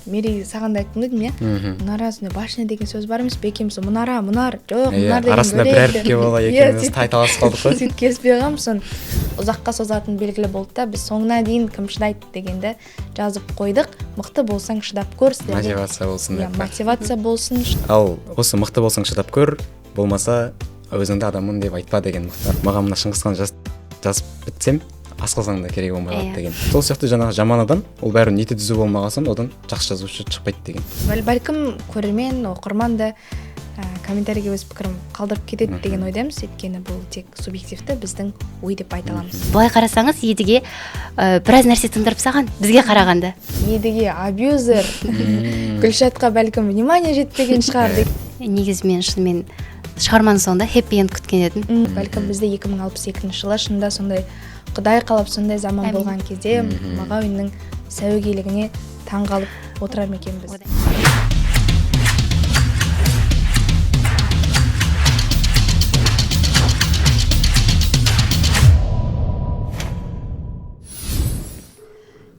Мери саған да айттым дедім, мұнара сондай башня деген сөз бар емес пе екеуміз, мұнар, жоқ, мұнар деген арасында бір әріпке бола екеуміз тайталасып қалдық қой. Сөйтіп келіспей қалғанбыз, соны ұзаққа созатын белгілі болды да, біз соңына дейін кім шыдайды дегенді жазып қойдық. Мықты болсаң шыдап көр, мотивация болсын деп. Мотивация болсын. Ал осы мықты болсаң шыдап көр, болмаса өзіңді адаммын деп айтпа деген мықты. Маған мына Шыңғысхан жазып бітсем, асқазан да керек болмай қалады деген. Сол сияқты жаңағы жаман адам, ол бәрі ниеті түзу болмаған соң одан жақсы жазушы шықпайды деген. Бәлкім көрермен, оқырман да комментарийге өз пікірін қалдырып кетеді деген ойдамыз, өйткені бұл тек субъективті біздің ой деп айта аламыз. Былай қарасаңыз, Едіге біраз нәрсе тындырып саған, бізге қарағанда. Едіге абьюзер, Гүлшатқа бәлкім внимание жетпеген шығар. Негізі мен шынымен шығарманың соңында хэппи энд күткен едім. Бәлкім бізде 2062 жылы шынында сондай Құдай қалап сондай заман болған кезде Мағауиннің сәуегейлігіне таңғалып отырар ма екенбіз.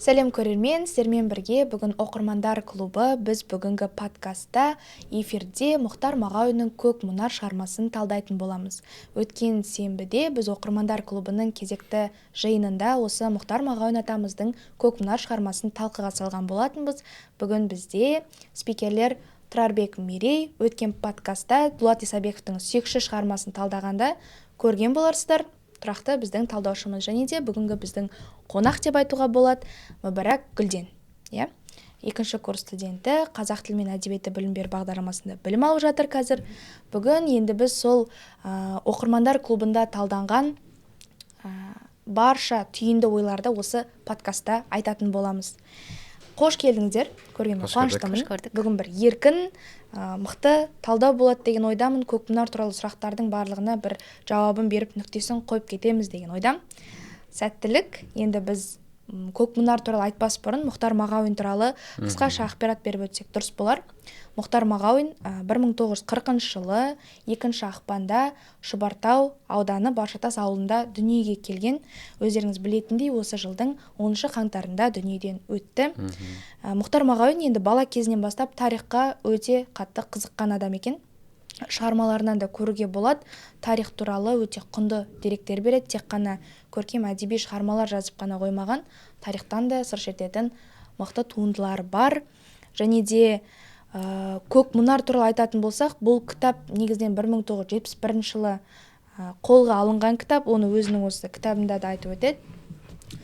Сәлем көрермен, сіздермен бірге бүгін оқырмандар клубы. Біз бүгінгі подкастта эфирде Мұхтар Мағауиннің Көк мұнар шығармасын талдайтын боламыз. Өткен сенбіде біз оқырмандар клубының кезекті жиынында осы Мұхтар Мағауин атамыздың Көк мұнар шығармасын талқыға салған болатынбыз. Бүгін бізде спикерлер Тұрарбек Мерей өткен подкастта Дулат Исабековтың Сүйекші шығармасын талдағанда көрген боларсыздар. Тұрақты біздің талдаушымыз, және де бүгінгі біздің қонақ деп айтуға болады Мүбәрак Гүлден. Екінші курс студенті, қазақ тілі мен әдебиеті білім беру бағдарламасында білім алып жатыр қазір. Бүгін енді біз сол оқырмандар клубында талданған барша түйінді ойларды осы подкастта айтатын боламыз. Қош келдіңіздер, көргеніме қуаныштымын. Бүгін бір еркін, мықты талдау болады деген ойдамын. Көк мұнар туралы сұрақтардың барлығына бір жауабын беріп нүктесін қойып кетеміз деген ойдам. Сәттілік. Енді біз Көк мұнар туралы айтпас бұрын Мұхтар Мағауин туралы қысқаша ақпарат беріп өтсек дұрыс болар. Мұхтар Мағауин 1940 жылы 2 ақпанда Шұбартау ауданы Баршатас ауылында дүниеге келген. Өздеріңіз білетіндей, осы жылдың 10 қаңтарында дүниеден өтті. Мұхтар Мағауин енді бала кезінен бастап тарихқа өте қатты қызыққан адам екен. Шығармаларынан да көруге болады, тарих туралы өте құнды деректер береді. Тек қана көркем әдеби шығармалар жазып қана қоймаған, тарихтан да сыр шертетін мықты туындылары бар. Және де Көк мұнар туралы айтатын болсақ, бұл кітап негізінен 1971 жылы қолға алынған кітап. Оны өзінің осы кітабында да айтып өтеді.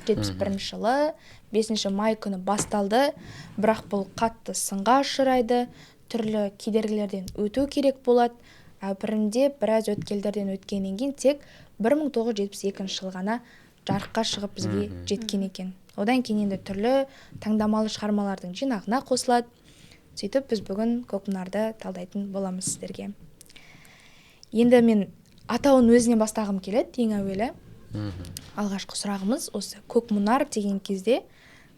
71 жылы 5 май күні басталды, бірақ бұл қатты сынға ұшырайды. Түрлі кедергілерден өту керек болады. Әупірімде біраз өткелдерден өткеннен кейін тек 1972 жыл ғана жарыққа шығып бізге жеткен екен. Одан кейін енді түрлі таңдамалы шығармалардың жинағына қосылады. Сөйтіп біз бүгін Көк мұнарды талдайтын боламыз сіздерге. Енді мен атауын өзінен бастағым келеді. Ең әуелі алғашқы сұрағымыз осы Көк мұнар деген кезде,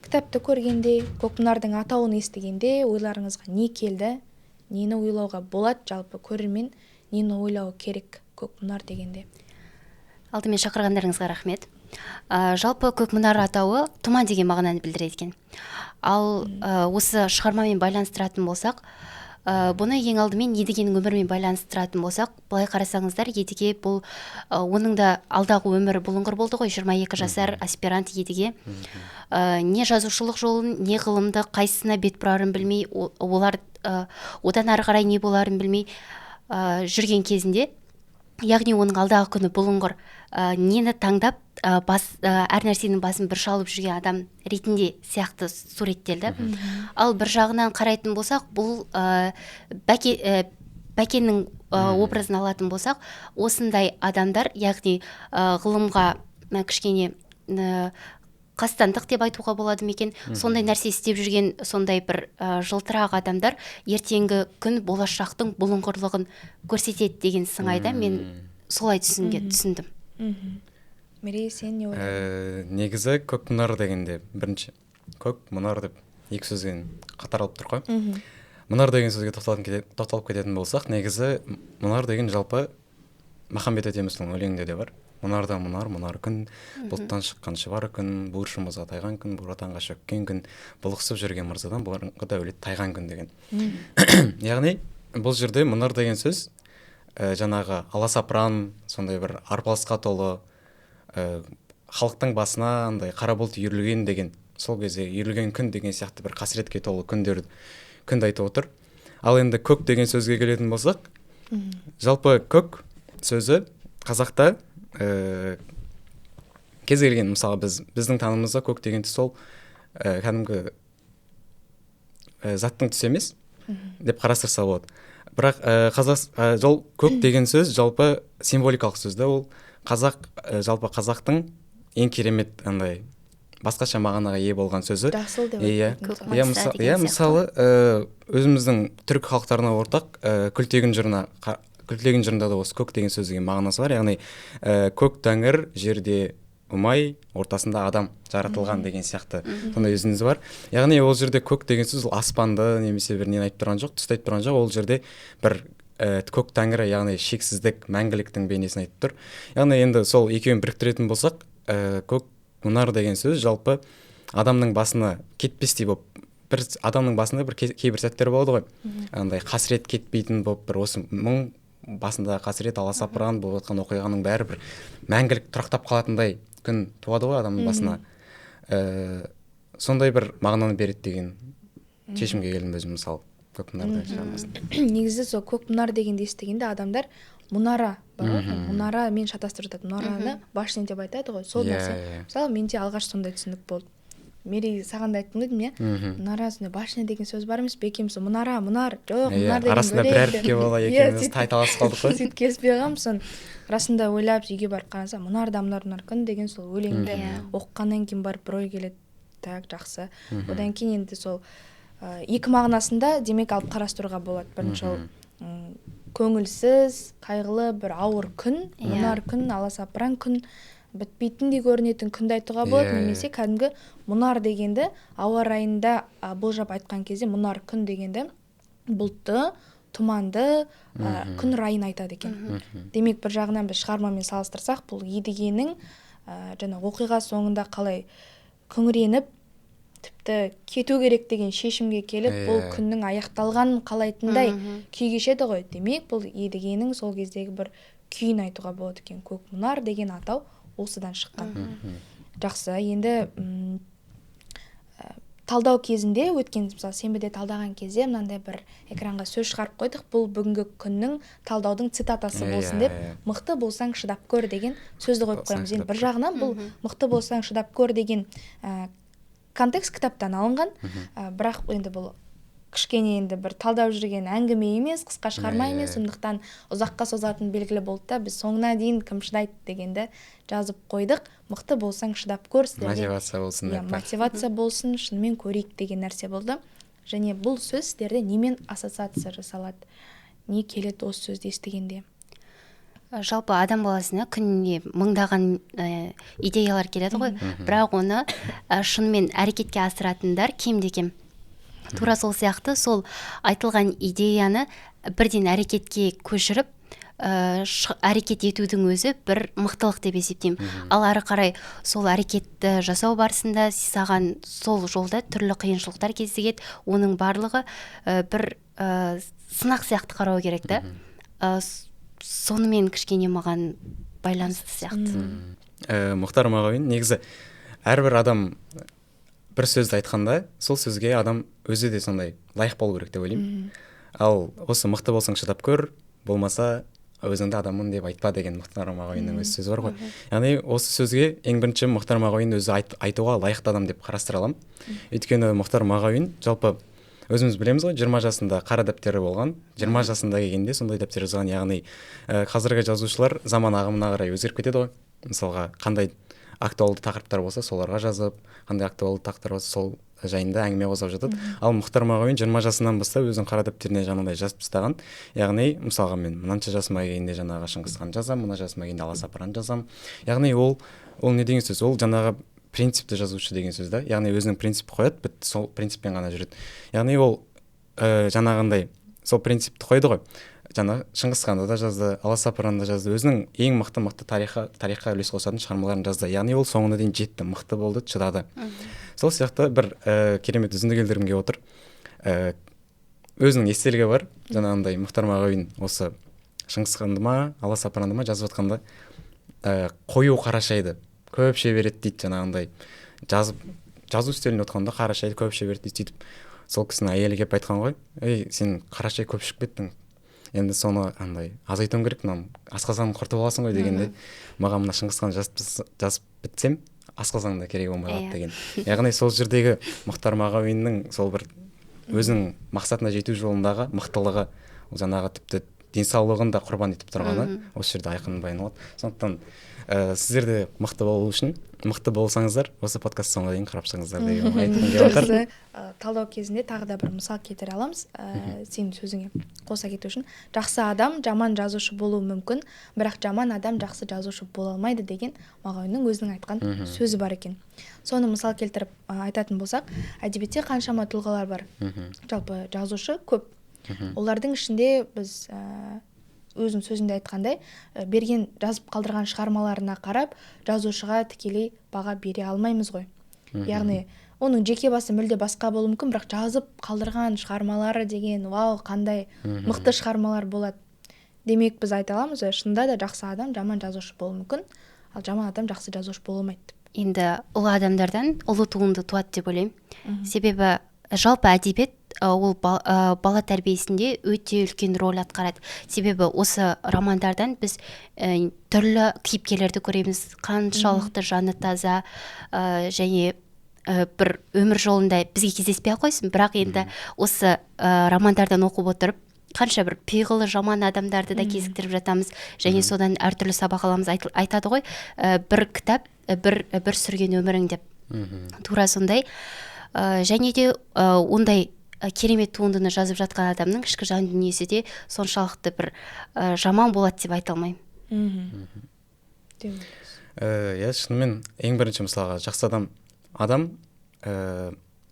кітапты көргенде, Көк мұнардың атауын естігенде ойларыңызға не келді? Нені ойлауға болады? Жалпы көрермен нені ойлауы керек Көк мұнар дегенде? Алдымен шақырғандарыңызға рахмет. Жалпы Көк мұнар атауы тұман деген мағынаны білдіреді екен. Ал осы шығармамен байланыстыратын болсақ, бұны ең алдымен Едігенің өмірімен байланыстыратын болсақ, былай қарасаңыздар, Едіге бұл оның да алдағы өмірі бұлыңғыр болды ғой, 22 жасар аспирант Едіге. Не жазушылық жолын, не ғылымды қайсысына бет бұрарын білмей, олар одан ары қарай не боларын білмей жүрген кезінде, яғни оның алдағы күні бұлыңғыр нені таңдап әр нәрсенің басын бір шалып жүрген адам ретінде сияқты суреттелді. Ал бір жағынан қарайтын болсақ, бұл Бәкеннің образын алатын болсақ, осындай адамдар, яғни ғылымға кішкене қастандық деп айтуға болады мекен, сондай нәрсе істеп жүрген сондай бір жылтырақ адамдар ертеңгі күн болашақтың бұлыңғырлығын көрсетеді деген сыңайда мен солай түсіндім. Мерей, сен не ойлайсың? Негізі Көк мұнар дегенде бірінші Көк мұнар деп екі сөзген қатар алып тұр ғой. Мұнар деген сөзге тоқталып кететін болсақ, негізі мұнар деген жалпы Махамбет өтемістің өлеңінде де бар. мұнарда мұнар күн, бұлттан шыққан шұбар күн, буыршын мұзға тайған күн, буратанға шөккен күн, бұлықсып жүрген мырзадан бұрынғы дәулет тайған күн деген. Яғни бұл жерде мұнар деген сөз жаңағы аласапыран, сондай бір арпалысқа толы, халықтың басына андай қара бұлт үйірілген деген, сол кезде үйірілген күн деген сияқты бір қасіретке толы күнді айтып отыр. Ал енді көк деген сөзге келетін болсақ, жалпы көк сөзі қазақта кез келген, мысалы біздің танымымызда көк деген сол кәдімгі заттың түсі емес деп қарастырса болады. Бірақ көк деген сөз жалпы символикалық сөз да, ол жалпы қазақтың ең керемет андай басқаша мағынаға ие болған сөзі. Жақсыл деп мысалы өзіміздің түрік халықтарына ортақ күлтегін жырында да осы көк деген сөзге мағынасы бар. Яғни көк тәңір жерде ұмай, ортасында адам жаратылған деген сияқты сондай өзіңіз бар. Яғни ол жерде көк деген сөз аспанды немесе бір нені айтып тұрған жоқ, түсті айтып тұрған жоқ. Ол жерде бір көк тәңірі, яғни шексіздік, мәңгіліктің бейнесін айтып тұр. Яғни енді сол екеуін біріктіретін болсақ, көк мұнар деген сөз жалпы адамның басына кетпестей болып, бір адамның басында бір кейбір сәттер болады ғой. Андай қасірет кетпейтін болып, бір осы мұң басында қасірет, аласапыран болып жатқан оқиғаның бәрі бір мәңгілік тұрақтап қалатындай күн туады ғой адамның басына. Сондай бір мағынаны береді деген шешімге келдім өзім, мысалы көк мұнарды шығармасын. Негізі сол көк мұнар дегенді естігенде адамдар мұнара бар ғой, мұнара мен шатастырып жатады, мұнараны башня деп айтады ғой, сол нәрсе. Мысалы менде алғаш сондай түсінік болды. Мери, саған да айттым дедім, мұнара сондай башня деген сөз бар емес пе екеуміз, мұнар, жоқ, мұнар деген арасында бір әріпке бола екеуміз тайталасып қалдық қой. Сөйтіп келіспей қалғанбыз. Расында ойлап үйге барып қараса, мұнар күн деген сол өлеңді оқығаннан кейін барып бір ой келеді. Так, жақсы. Одан кейін енді сол екі мағынасында демек алып қарастыруға болады. Бірінші ол көңілсіз, қайғылы бір ауыр күн, мұнар күн, аласапыран күн, бітпейтіндей көрінетін күнді айтуға болады. Немесе кәдімгі мұнар дегенді ауа райында болжап айтқан кезде мұнар күн дегенді бұлтты, тұманды күн райын айтады екен. Демек бір жағынан біз шығармамен салыстырсақ, бұл едігенің жаңа оқиға соңында қалай күңіреніп, тіпті кету керек деген шешімге келіп, бұл күннің аяқталғанын қалайтындай күй кешеді ғой. Демек, бұл едігенің сол кездегі бір күйін айтуға болады екен. Көк мұнар деген атау осыдан шыққан. Жақсы, енді талдау кезінде, өткен мысалы сенбіде талдаған кезде мынандай бір экранға сөз шығарып қойдық. Бұл бүгінгі күннің талдаудың цитатасы болсын деп, мықты болсаң шыдап көр деген сөзді қойып қоямыз. Енді бір жағынан бұл мықты болсаң шыдап көр деген контекст кітаптан алынған, бірақ енді бұл кішкене енді бір талдап жүрген әңгіме емес, қысқа шығарма емес, сондықтан ұзаққа созатын белгілі болды да, біз соңына дейін кім шыдайды дегенді жазып қойдық. Мықты болсаң шыдап көр, мотивация болсын. Мотивация болсын, шынымен көрейік деген нәрсе болды. Және бұл сөз сіздерде немен ассоциация жасалады? Не келеді осы сөзді естігенде? Жалпы адам баласына күніне мыңдаған идеялар келеді ғой, бірақ оны шынымен әрекетке асыратындар кем-де-кем. Тура сол сияқты сол айтылған идеяны бірден әрекетке көшіріп, әрекет етудің өзі бір мықтылық деп есептеймін. Ал ары қарай сол әрекетті жасау барысында саған сол жолда түрлі қиыншылықтар кезігеді, оның барлығы бір сынақ сияқты қарау керек та. Сонымен кішкене маған байланысты сияқты. Мұхтар Мағауин, негізі әрбір адам бір сөзді айтқанда, сол сөзге адам өзі де сондай лайық болу керек деп ойлаймын. Ал осы мықты болсаң шыдап көр, болмаса өзіңді адаммын деп айтпа деген Мұхтар Мағауиннің өз сөзі бар ғой. Яғни осы сөзге ең бірінші Мұхтар Мағауин өзі айтуға лайықты адам деп қарастыра аламын. Өйткені Мұхтар Мағауин жалпы өзіміз білеміз ғой, 20 жасында қара дәптері болған, 20 жасында келгенде сондай дәптер жазған. Яғни қазіргі жазушылар заман ағымына қарай өзгеріп кетеді ғой. Мысалға, қандай актуалды тақырыптар болса, соларға жазып, қандай актуалды тақырыптар болса, сол жайында әңгіме қозғап жатады. Ал Мұхтар Мағауин 20 жасынан бастап өзінің қара дәптеріне жаңағыдай жазып тастаған. Яғни, мысалға мен мынанша жасыма келгенде жаңағы Шыңғыс хан жазам, мына жасыма келгенде Аласапыран жазам. Яғни ол не деген сөз? Ол жаңағы принципті жазушы деген сөз да. Яғни өзінің принцип қояды, бітті сол принциппен ғана жүреді. Яғни ол жаңағындай сол принципті қойды ғой. жаңа Шыңғыс ханды да жазды, Аласапыранды да жазды, өзінің ең мықты тарихқа үлес қосатын шығармаларын жазды. Яғни ол соңына дейін жетті, мықты болды, шыдады. Сол сияқты бір керемет үзінді келтіргім келіп отыр. Өзінің естелігі бар, жаңағындай Мұхтар Мағауин осы Шыңғыс ханды ма, Аласапыранды ма жазып жатқанда қою қарашайды көп шебереді дейді. Жаңағындай жазу үстелінде отырғанда қарашайды көп шебереді дейді. Сөйтіп сол кісінің әйелі келіп айтқан ғой, сен қарашай көп ішіп кеттің, енді соны андай азайтуың керек, мынаны асқазанын құртып аласың ғой дегенде, маған мына Шыңғыс хан жазып бітсем асқазан да керек болмай қалады деген. Яғни сол жердегі Мұхтар Мағауиннің сол бір өзінің мақсатына жету жолындағы мықтылығы, ол жаңағы тіпті денсаулығын да құрбан етіп тұрғаны осы жерде айқын байқалады. Сондықтан сіздер де мықты болу үшін мықты болсаңыздар осы подкаст соңына дейін қарап шығыңыздар деген айтқым келіп отыр. Талдау кезінде тағы да бір мысал келтіре аламыз. Сенің сөзіңе қоса кету үшін, жақсы адам жаман жазушы болуы мүмкін, бірақ жаман адам жақсы жазушы бола алмайды деген Мағауиннің өзінің айтқан сөзі бар екен. Соны мысал келтіріп айтатын болсақ, әдебиетте қаншама тұлғалар бар. Жалпы жазушы көп. Олардың ішінде біз өзінің сөзінде айтқандай, берген жазып қалдырған шығармаларына қарап, жазушыға тікелей баға бере алмаймыз ғой. Яғни оның жеке басы мүлде басқа болуы мүмкін, бірақ жазып қалдырған шығармалары деген, вау, қандай мықты шығармалар болады. Демек біз айта аламыз, шынында да жақсы адам жаман жазушы болуы мүмкін, ал жаман адам жақсы жазушы бола алмайды. Енді ұлы адамдардан ұлы туынды туады деп ойлаймын. Себебі жалпы әдебиет ол бала тәрбиесінде өте үлкен рөл атқарады. Себебі осы романдардан біз түрлі кейіпкерлерді көреміз, қаншалықты жаны таза және бір өмір жолында бізге кездеспей қойсын, бірақ енді осы романдардан оқып отырып қанша бір пиғылы жаман адамдарды да кезіктіріп жатамыз, және содан әртүрлі сабақ аламыз. Айтады ғой, бір кітап бір сүрген өмірің деп. Тура сондай. Және де ондай керемет туындыны жазып жатқан адамның ішкі жан дүниесі де соншалықты бір жаман болады деп айта алмаймын. Иә, шынымен ең бірінші мысалға жақсы адам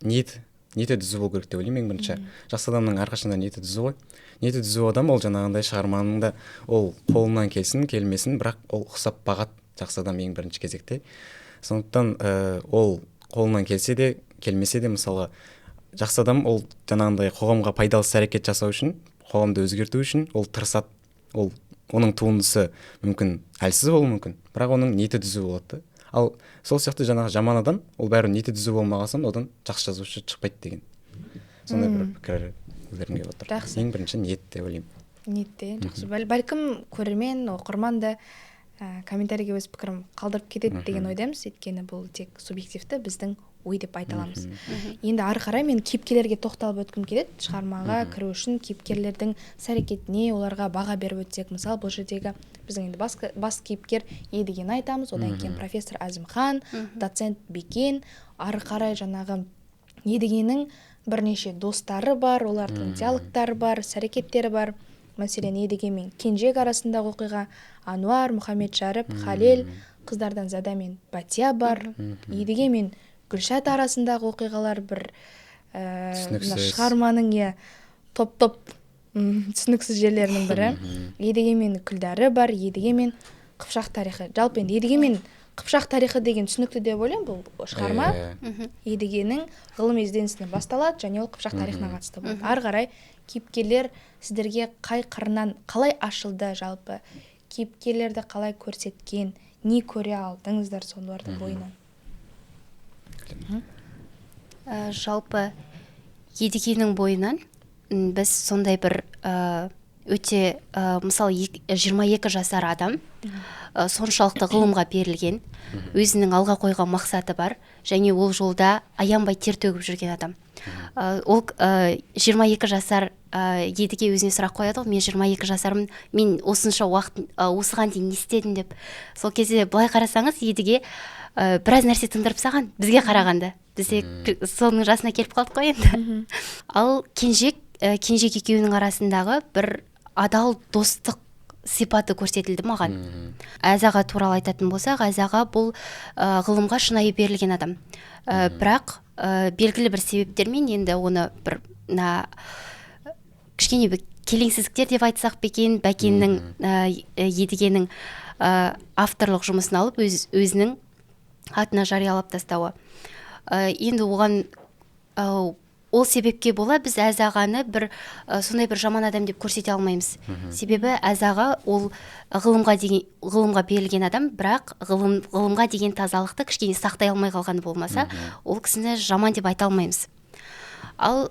ниеті түзу болу керек деп ойлаймын. Ең бірінші жақсы адамның әрқашанда ниеті түзу ғой. Ниеті түзу адам ол жаңағындай шығарманың да ол қолынан келсін келмесін, бірақ ол ұқсап бағат жақсы адам ең бірінші кезекте. Сондықтан ол қолынан келсе де келмесе де, мысалға жақсы адам ол жаңағындай қоғамға пайдалы әрекет жасау үшін, қоғамды өзгерту үшін ол тырысады. Оның туындысы мүмкін әлсіз болуы мүмкін, бірақ оның ниеті түзу болады. Ал сол сияқты жаңағы жаман адам, ол бәрі ниеті түзу болмағасын, одан жақсы жазушы шықпайды деген. Сондай бір пікір білдіргім келіп отыр. Ең бірінші ниет деп ойлаймын. Ниетте жақсы. Бәлкім көрермен, оқырман да комментарийге өз пікірім қалдырып кетеді деген ойдамыз. Өйткені бұл тек субъективті біздің ой деп айта аламыз. Енді ары қарай мен кейіпкерлерге тоқталып өткім келеді. Шығармаға кіру үшін кейіпкерлердің іс-әрекетіне, оларға баға беріп өтсек, мысалы бұл жердегі біздің енді бас кейіпкер Едігені айтамыз, одан кейін профессор Әзімхан, доцент Бекен, ары қарай жаңағы Едігенің бірнеше достары бар, олардың диалогтары бар, іс-әрекеттері бар. Мәселен, Едіге мен Кенжек арасындағы оқиға, Ануар, Мұхаммед Шәріп, Халел, қыздардан Зада мен Батия бар. Едіге мен Гүлшат арасындағы оқиғалар бір шығарманың топ түсініксіз жерлерінің бірі. Едіге мен Күлдәрі бар, Едіге мен Қыпшақ тарихы. Жалпы енді Едіге мен Қыпшақ тарихы деген түсінікті деп ойлаймын. Бұл шығарма Едігенің ғылыми ізденісінен басталады, және ол Қыпшақ тарихына қатысты болады. Ары қарай кейіпкерлер сіздерге қай қырынан қалай ашылды, жалпы кейіпкерлерді қалай көрсеткен, не көре алдыңыздар солардың бойынан? Жалпы Едігенің бойынан біз сондай бір өте мысалы 22 жасар адам, соншалықты ғылымға берілген, өзінің алға қойған мақсаты бар, және ол жолда аянбай тер төгіп жүрген адам. Ол 22 жасар Едіге өзіне сұрақ қояды ғой, мен 22 жасармын, мен осынша уақыт осыған дейін не істедім деп. Сол кезде былай қарасаңыз, Едіге біраз нәрсе тындырып саған, бізге қарағанда. Бізде соның жасына келіп қалдық қой енді. Ал Кенжек екеуінің арасындағы бір адал достық сипаты көрсетілді маған. Әзаға туралы айтатын болсақ, Әзаға бұл ғылымға шынайы берілген адам. Бірақ белгілі бір себептермен енді оны бір кішкене келеңсіздіктер деп айтсақ па екен, Бәкеннің Едігенің авторлық жұмысын алып өзінің атына жариялап тастауы. Енді оған ол себепке бола біз Әз ағаны сондай бір жаман адам деп көрсете алмаймыз. Себебі Әз аға ол ғылымға берілген адам, бірақ ғылымға деген тазалықты кішкене сақтай алмай қалғаны болмаса, ол кісіні жаман деп айта алмаймыз. Ал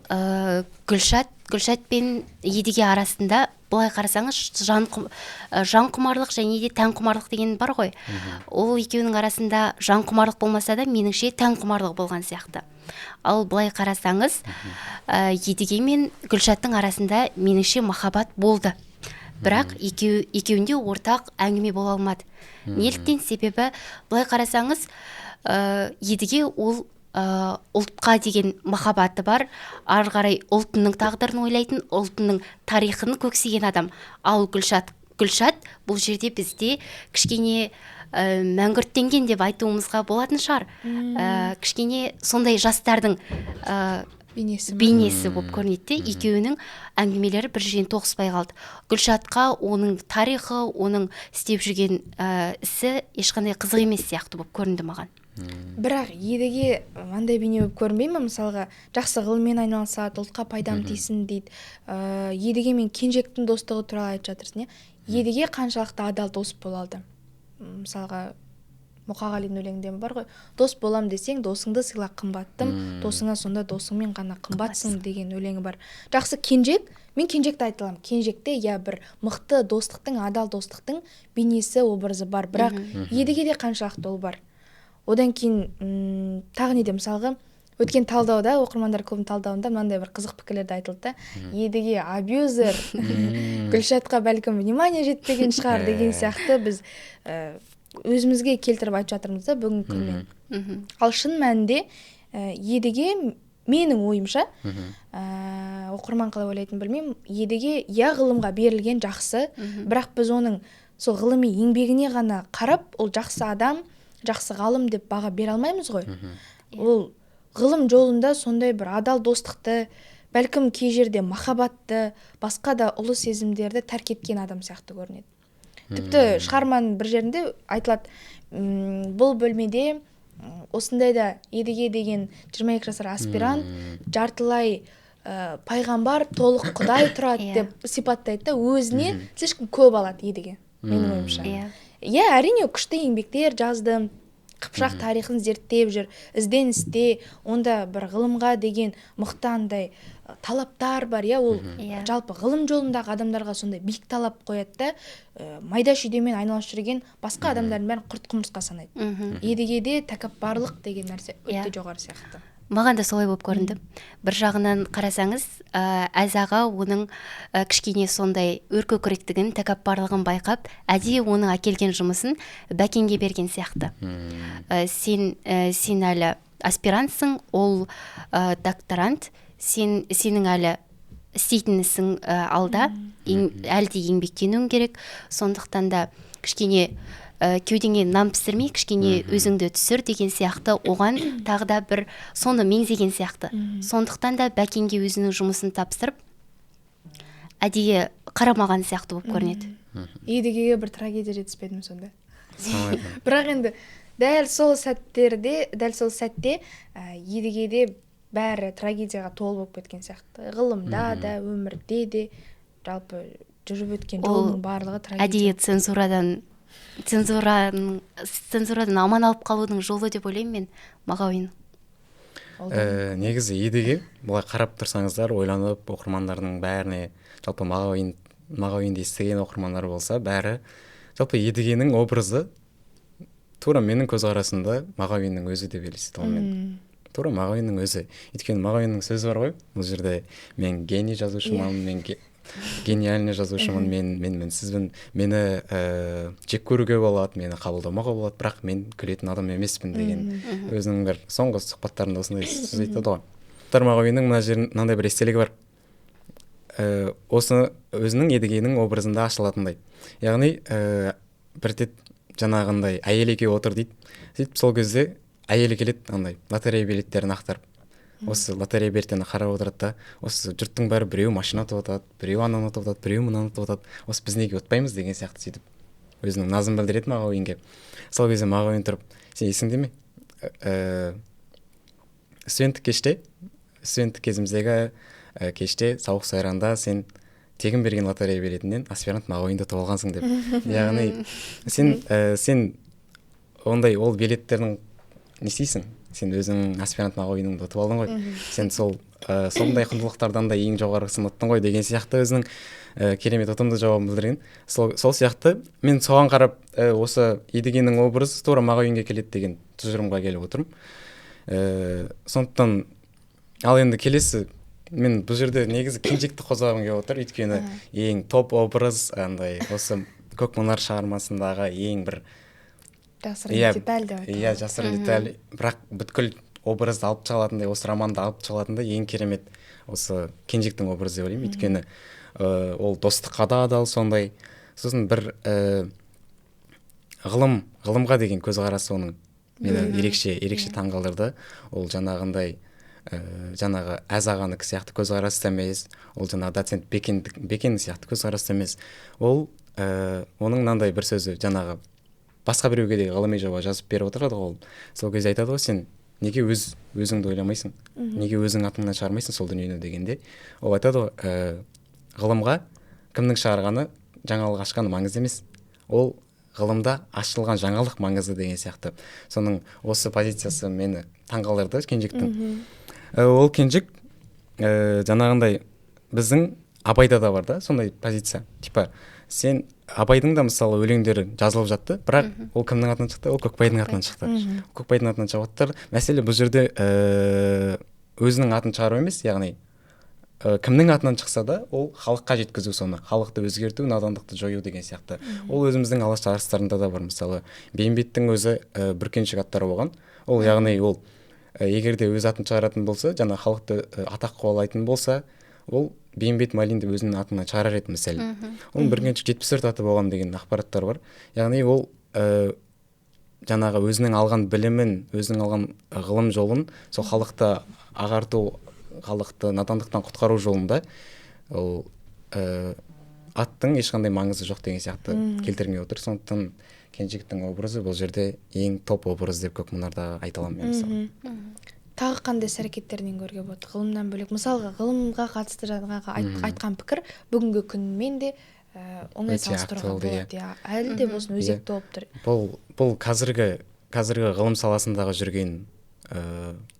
Гүлшат пен Едіге арасында былай қарасаңыз жан құмарлық және де тән құмарлық деген бар ғой. Ол екеуінің арасында жан құмарлық болмаса да, меніңше тән құмарлық болған сияқты. Ал былай қарасаңыз, Едіге мен Гүлшаттың арасында меніңше махаббат болды. Бірақ екеуінде ортақ әңгіме бола алмады. Неліктен? Себебі былай қарасаңыз, Едіге ол ұлтқа деген махаббаты бар, ары қарай ұлтының тағдырын ойлайтын, ұлтының тарихын көксеген адам. Ал Гүлшат бұл жерде бізде кішкене мәңгүрттенген деп айтуымызға болатын шығар. Кішкене сондай жастардың бейнесі болып көрінеді. Екеуінің әңгімелері бір жерден тоғыспай қалды. Гүлшатқа оның тарихы, оның істеп жүрген ісі ешқандай қызық емес сияқты болып көрінді маған. Бірақ Едіге андай бейне болып көрінбейді ме? Мысалға, жақсы ғылыммен айналысады, ұлтқа пайдам тисін дейді. Едіге мен Кенжектің достығы туралы айтып жатырсың, иә? Едіге қаншалықты адал дос бола алды? Мысалға, Мұқағалидың өлеңінде бар ғой, дос болам десең, досыңды сыйла қымбаттым, досыңа сонда досыңмен ғана қымбатсың деген өлеңі бар. Жақсы, мен Кенжекті айта аламын. Кенжекте бір мықты достықтың, адал достықтың бейнесі, образы бар. Бірақ Едігеде қаншалықты ол бар? Одан кейін тағы неде, мысалға, өткен талдауда, оқырмандар клубының талдауында мынандай бір қызық пікірлерді айтылды. Едіге абьюзер, Гүлшатқа бәлкім внимание жетпеген шығар деген сияқты біз өзімізге келтіріп айтып жатырмыз да бүгінгі күнмен. Ал шын мәнінде Едіге, менің ойымша, оқырман қалай ойлайтынын білмеймін, Едіге ғылымға берілген жақсы, бірақ біз оның сол ғылыми еңбегіне ғана қарап, ол жақсы адам, жақсы ғалым деп баға бере алмаймыз ғой. Ол ғылым жолында сондай бір адал достықты, бәлкім кей жерде махаббатты, басқа да ұлы сезімдерді тәрк еткен адам сияқты көрінеді. Тіпті шығарманың бір жерінде айтылады, бұл бөлмеде осындайда Едіге деген 22 жасар аспирант жартылай пайғамбар, толық құдай тұрады деп сипаттайды да, өзіне слишком көп алады Едіге, менің ойымша. Әрине күшті еңбектер жазды, Қыпшақ тарихын зерттеп жүр, ізденісте, онда бір ғылымға деген мықтандай талаптар бар, ол жалпы ғылым жолындағы адамдарға сондай биік талап қояды да, майда шүйдемен айналысып жүрген басқа адамдардың бәрін құрт құмырсқа санайды. Едігеде тәкаппарлық деген нәрсе өте жоғары сияқты. Маған да солай болып көрінді. Бір жағынан қарасаңыз, Әз аға оның кішкене сондай өркөкіректігін, тәкаппарлығын байқап, әдейі оның әкелген жұмысын Бәкенге берген сияқты. Сен әлі аспирантсың, ол докторант, сенің әлі істейтін ісің алда, әлде еңбектенуің керек. Сондықтан да кішкене кеудеңе нам пісірмей, кішкене өзіңді түсір деген сияқты, оған тағы да бір соны меңзеген сияқты. Сондықтан да Бәкенге өзінің жұмысын тапсырып, әдейі қарамаған сияқты болып көрінеді. Едігеге бір трагедия жетіспеді ме сонда? Бірақ енді дәл сол сәтте Едігеде бәрі трагедияға толы болып кеткен сияқты. Ғылымда да, өмірде де, жалпы жүріп өткен жолының барлығы трагедия. Әдейі цензурадан аман алып қалудың жолы деп ойлаймын мен, Мағауин. Негізі Едіге, бұлай қарап тұрсаңыздар, ойланып, оқырмандардың бәріне, жалпы Мағауинді естіген оқырмандар болса, бәрі, жалпы Едігенің образы, тура менің көзқарасымда Мағауиннің өзі деп елестете аламын. Тура Мағауиннің өзі. Өйткені Мағауиннің сөзі бар ғой, бұл жерде мен гений жазушымын, мен гениальный жазушымын, мен сізбін, мені жек көруге болады, мені қабылдамауға болады, бірақ мен күлетін адам емеспін деген өзінің бір соңғы сұхбаттарында осындай сөз айтады ғой. Мағауиннің мынандай бір естелігі бар. Осы өзінің Едігенің образында ашылатындай. Яғни бір рет жаңағындай әйел екеуі отыр дейді. Сөйтіп сол кезде әйелі келеді, андай лотерея билеттерін ақтарып. осы лотерея билеттеріне қарап отырады да, осы жұрттың бәрі біреу машина ұтып жатады, біреу ананы ұтып жатады, біреу мынаны ұтып жатады, осы біз неге ұтпаймыз деген сияқты сөйтіп өзінің назын білдіреді Мағауинге. Сол кезде Мағауин тұрып, сен есіңде ме, студенттік кезіміздегі кеште сауық сайранда сен тегін берген лотерея билетінен аспирант Мағауинді ұтып алғансың деп. Яғни сен ондай ол билеттердің не істейсің? Сен өзің аспирант Мағауиніңді ұтып алдың ғой. Сен сондай құндылықтардан да ең жоғарғысын ұттың ғой деген сияқты өзінің керемет ұтымды жауабын білдірген. Сол сияқты мен соған қарап осы едігенің образы тура Мағауинге келеді деген тұжырымға келіп отырмын. Сондықтан ал енді келесі, мен бұл жерде негізі Кенжекті қозғағым келіп отыр, өйткені ең топ образ андай осы Көкмұнар шығармасындағы ең бір жасырын деталь деп айтады. Иә, жасырын деталь, бірақ бүткіл образды алып шығатындай, осы романды алып шығатындай ең керемет осы Кенжектің образы деп ойлаймын. Өйткені ол достыққа да адал сондай. Сосын бір ғылымға деген көзқарасы оның мені ерекше таңғалдырды. Ол жаңағы әз ағаныкі сияқты көзқарасты емес, ол жаңағы доцент Бекен сияқты көзқарасты емес. Ол оның мынандай бір сөзі, жаңағы басқа біреуге де ғылыми жоба жазып беріп отырады ғой, сол кезде айтады ғой, сен неге өзіңді ойламайсың, неге өзің атыңнан шығармайсың сол дүниені дегенде, ол айтады ғой, ғылымға кімнің шығарғаны, жаңалық ашқаны маңызды емес, ол ғылымда ашылған жаңалық маңызды деген сияқты. Соның осы позициясы мені таңғалдырды Кенжектің. Ол Кенжек жаңағындай біздің Абайда да бар да сондай позиция. Типа сен Абайдың да мысалы өлеңдері жазылып жатты, бірақ ол кімнің атынан шықты? Ол Көкбайдың атынан шықты. Көкбайдың атынан шығып. Мәселе бұл жерде өзінің атын шығару емес, яғни кімнің атынан шықса да ол халыққа жеткізу, соны халықты өзгерту, надандықты жою деген сияқты. Ол өзіміздің алаш арыстарында да бар. Мысалы Бейімбеттің өзі бүркеншік аттары болған. Ол яғни ол егер де өз атын шығаратын болса, жаңа халықты атақ қуалайтын болса, ол Бейімбет Майлинді өзінің атынан шығарар еді мысалы. Оның бүркеншік 74 аты болған деген ақпараттар бар. Яғни ол жаңағы өзінің алған білімін, өзінің алған ғылым жолын сол халықты ағарту, халықты надандықтан құтқару жолында ол аттың ешқандай маңызы жоқ деген сияқты келтірмей отыр. Сондықтан Кенжектің образы бұл жерде ең топ образ деп Көкмұнарда айта аламын мен мысалы. Тағы қандай іс-әрекеттерінен көруге болады ғылымнан бөлек? Мысалға ғылымға қатысты жаңағы айтқан пікір бүгінгі күнмен де оңай салыстыруға болады. Әлі де болсын өзекті болып тұр. Бұл қазіргі ғылым саласындағы жүрген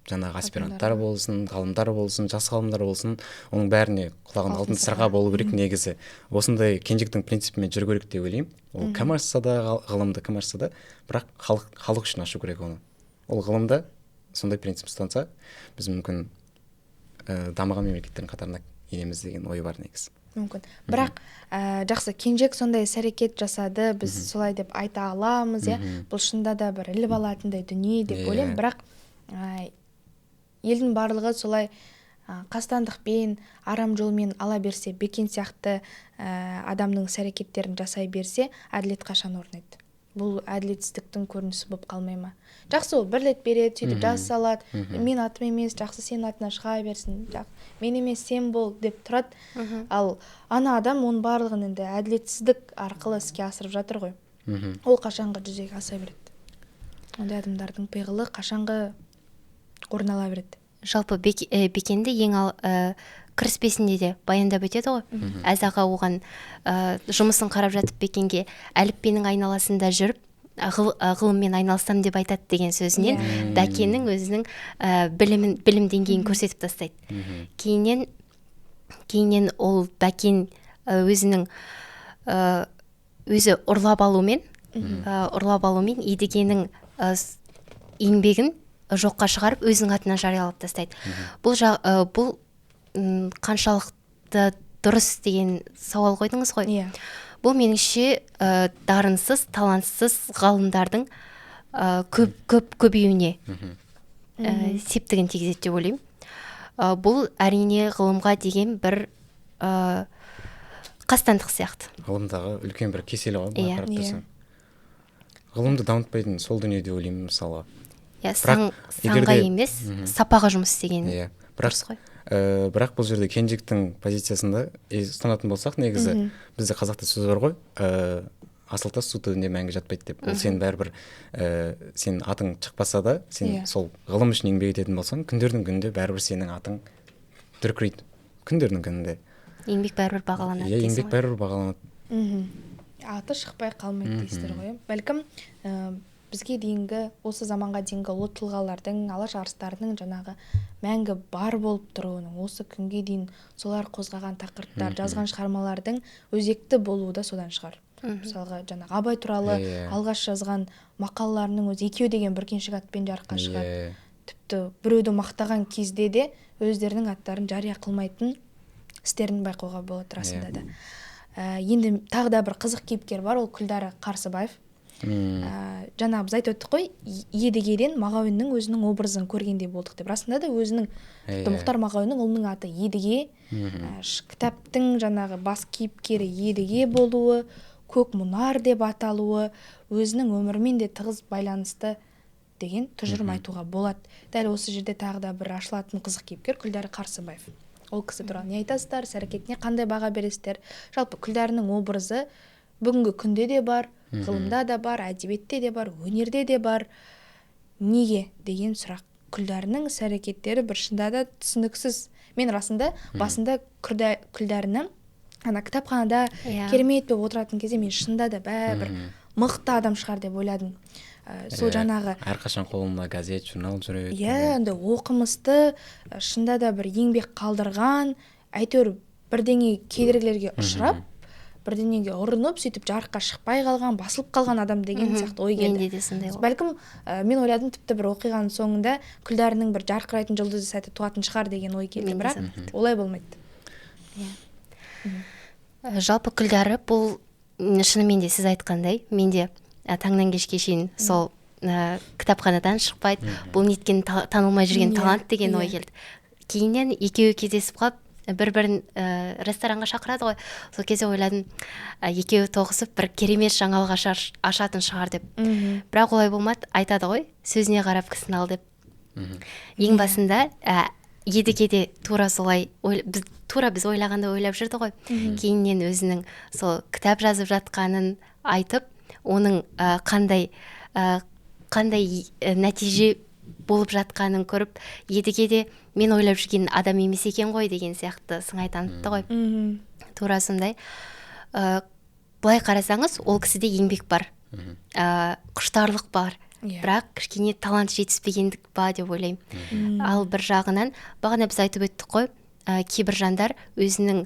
жаңағы аспиранттар болсын, ғалымдар болсын, жас ғалымдар болсын, оның бәріне құлағын алтын сырға болу керек негізі. Осындай Кенжектің принципімен жүру керек деп ойлаймын. Ол кім ашса да, ғылымды кім ашса да, бірақ халық үшін ашу керек оны. Ол ғылымда сондай принцип ұстанса, біз мүмкін дамыған мемлекеттердің қатарына енеміз деген ой бар негізі. Мүмкін. Бірақ жақсы, Кенжек сондай іс-әрекет жасады, біз солай деп айта аламыз, бұл шында да бір іліп алатындай дүние деп ойлаймын. Бірақ елдің барлығы солай қастандықпен, арам жолмен ала берсе, Бекен сияқты адамның іс-әрекеттерін жасай берсе, әділет қашан орнайды? Бұл әділетсіздіктің көрінісі болып қалмай ма? Жақсы, ол бір рет береді, сөйтіп жаза салады, мен атым емес, жақсы сен атына шыға берсін, мен емес сен бол деп тұрады. Ал ана адам оның барлығын енді әділетсіздік арқылы іске асырып жатыр ғой. Ол қашанғы жүзеге аса береді? Ондай адамдардың пиғылы қашанғы орын ала береді? Жалпы Бекенді ең кіріспесінде де баяндап өтеді ғой. Әз аға оған жұмысын қарап жатып Бекенге әліппенің айналасында жүріп ғылыммен айналысам деп айтады деген сөзінен Дәкеннің өзінің білім деңгейін көрсетіп тастайды. Кейіннен ол Дәкен өзінің өзі ұрлап алумен едігенің еңбегін жоққа шығарып өзінің атынан жариялап тастайды. Бұл қаншалықты дұрыс деген сауал қойдыңыз ғой. Бұл меніңше дарынсыз, талантсыз ғалымдардың көбеюіне септігін тигізеді деп ойлаймын. Бұл әрине ғылымға деген бір қастандық сияқты. Ғылымдағы үлкен бір кеселі ғой, қарап тұрсаң. Ғылымды дамытпайтын сол дүние деп ойлаймын мысалға. санға емес сапаға жұмыс істеген дұрыс қой. Бірақ бұл жерде Кенжиктің позициясында ұстанатын болсақ, негізі бізде қазақта сөз бар ғой, асыл тас су түбінде мәңгі жатпайды деп. Ол сен бәрібір сен атың шықпаса да, сен сол ғылым үшін еңбек ететін болсаң, күндердің күнінде бәрібір сенің атың дүркірейді. Күндердің күнінде еңбек бәрібір бағаланады. Иә, еңбек бәрібір бағаланады. Аты шықпай қалмайды дейсіздер ғой. Бәлкім бізге дейінгі, осы заманға дейінгі ұлы тұлғалардың, алаш арыстарының жаңағы мәңгі бар болып тұруының, осы күнге дейін солар қозғаған тақырыптар, жазған шығармалардың өзекті болуы да содан шығар. Мысалға жаңағы Абай туралы алғаш жазған мақалаларының өзі екеу деген бүркеншік атпен жарыққа шығады. Тіпті біреуді мақтаған кезде де өздерінің аттарын жария қылмайтын істерін байқауға болады расында да. Енді тағы да бір қызық кейіпкер бар, ол Күлдары Қарсыбаев. Жаңа біз айтып өттік қой, Едігеден Мағауиннің өзінің образын көргендей болдық деп. Расында да өзінің Мұхтар Мағауиннің ұлының аты Едіге, кітаптың жаңағы бас кейіпкері Едіге болуы, көк мұнар деп аталуы өзінің өмірімен де тығыз байланысты деген тұжырым айтуға болады. Дәл осы жерде тағы да бір ашылатын қызық кейіпкер Күлдары Қарсыбаев. Ол кісі туралы не айтасыздар, іс-әрекетіне қандай баға бересіздер? Жалпы Күлдәрінің образы бүгінгі күнде де бар, ғылымда да бар, әдебиетте де бар, өнерде де бар. Неге деген сұрақ. Күлдәрінің іс-әрекеттері бір шында да түсініксіз. Мен расында басында Күлдәріні кітапханада керемет деп отыратын кезде мен шында да бір мықты адам шығар деп ойладым. Сол жаңағы әрқашан қолында газет, журнал жүреді. Енді оқымысты, шында да бір еңбек қалдырған, әйтеуір бірдеңе кедергілерге ұшырап, бірдеңеге ұрынып, сөйтіп жарыққа шықпай қалған, басылып қалған адам деген сияқты ой келді. Менде де сондай ғой. Бәлкім мен ойладым, тіпті бір оқиғаның соңында Күлдәрінің бір жарқырайтын жұлдызы сәті туатын шығар деген ой келді, бірақ олай болмайды. Жалпы Күлдәрі бұл шынымен де сіз айтқандай, менде таңнан кешке шейін сол кітапханадан шықпайды, бұл неткен танылмай жүрген талант деген ой келді. Кейіннен екеуі кездесіп қалып, бір-бірін ресторанға шақырады ғой. Сол кезде ойладым, екеуі тоғысып бір керемет жаңалық ашатын шығар деп. Бірақ олай болмады, айтады ғой, сөзіне қарап кісіні ал деп. Ең басында Едігеде тура солай, біз ойлағанда ойлап жүрді ғой. Кейіннен өзінің сол кітап жазып жатқанын айтып, оның қандай нәтиже болып жатқанын көріп, Едігеде мен ойлап жүрген адам емес екен ғой деген сияқты сыңай танытты ғой. Тура сондай. Былай қарасаңыз, ол кісіде еңбек бар, құштарлық бар, бірақ кішкене талант жетіспегендік ба деп ойлаймын. Ал бір жағынан, бағана біз айтып өттік қой, кейбір жандар өзін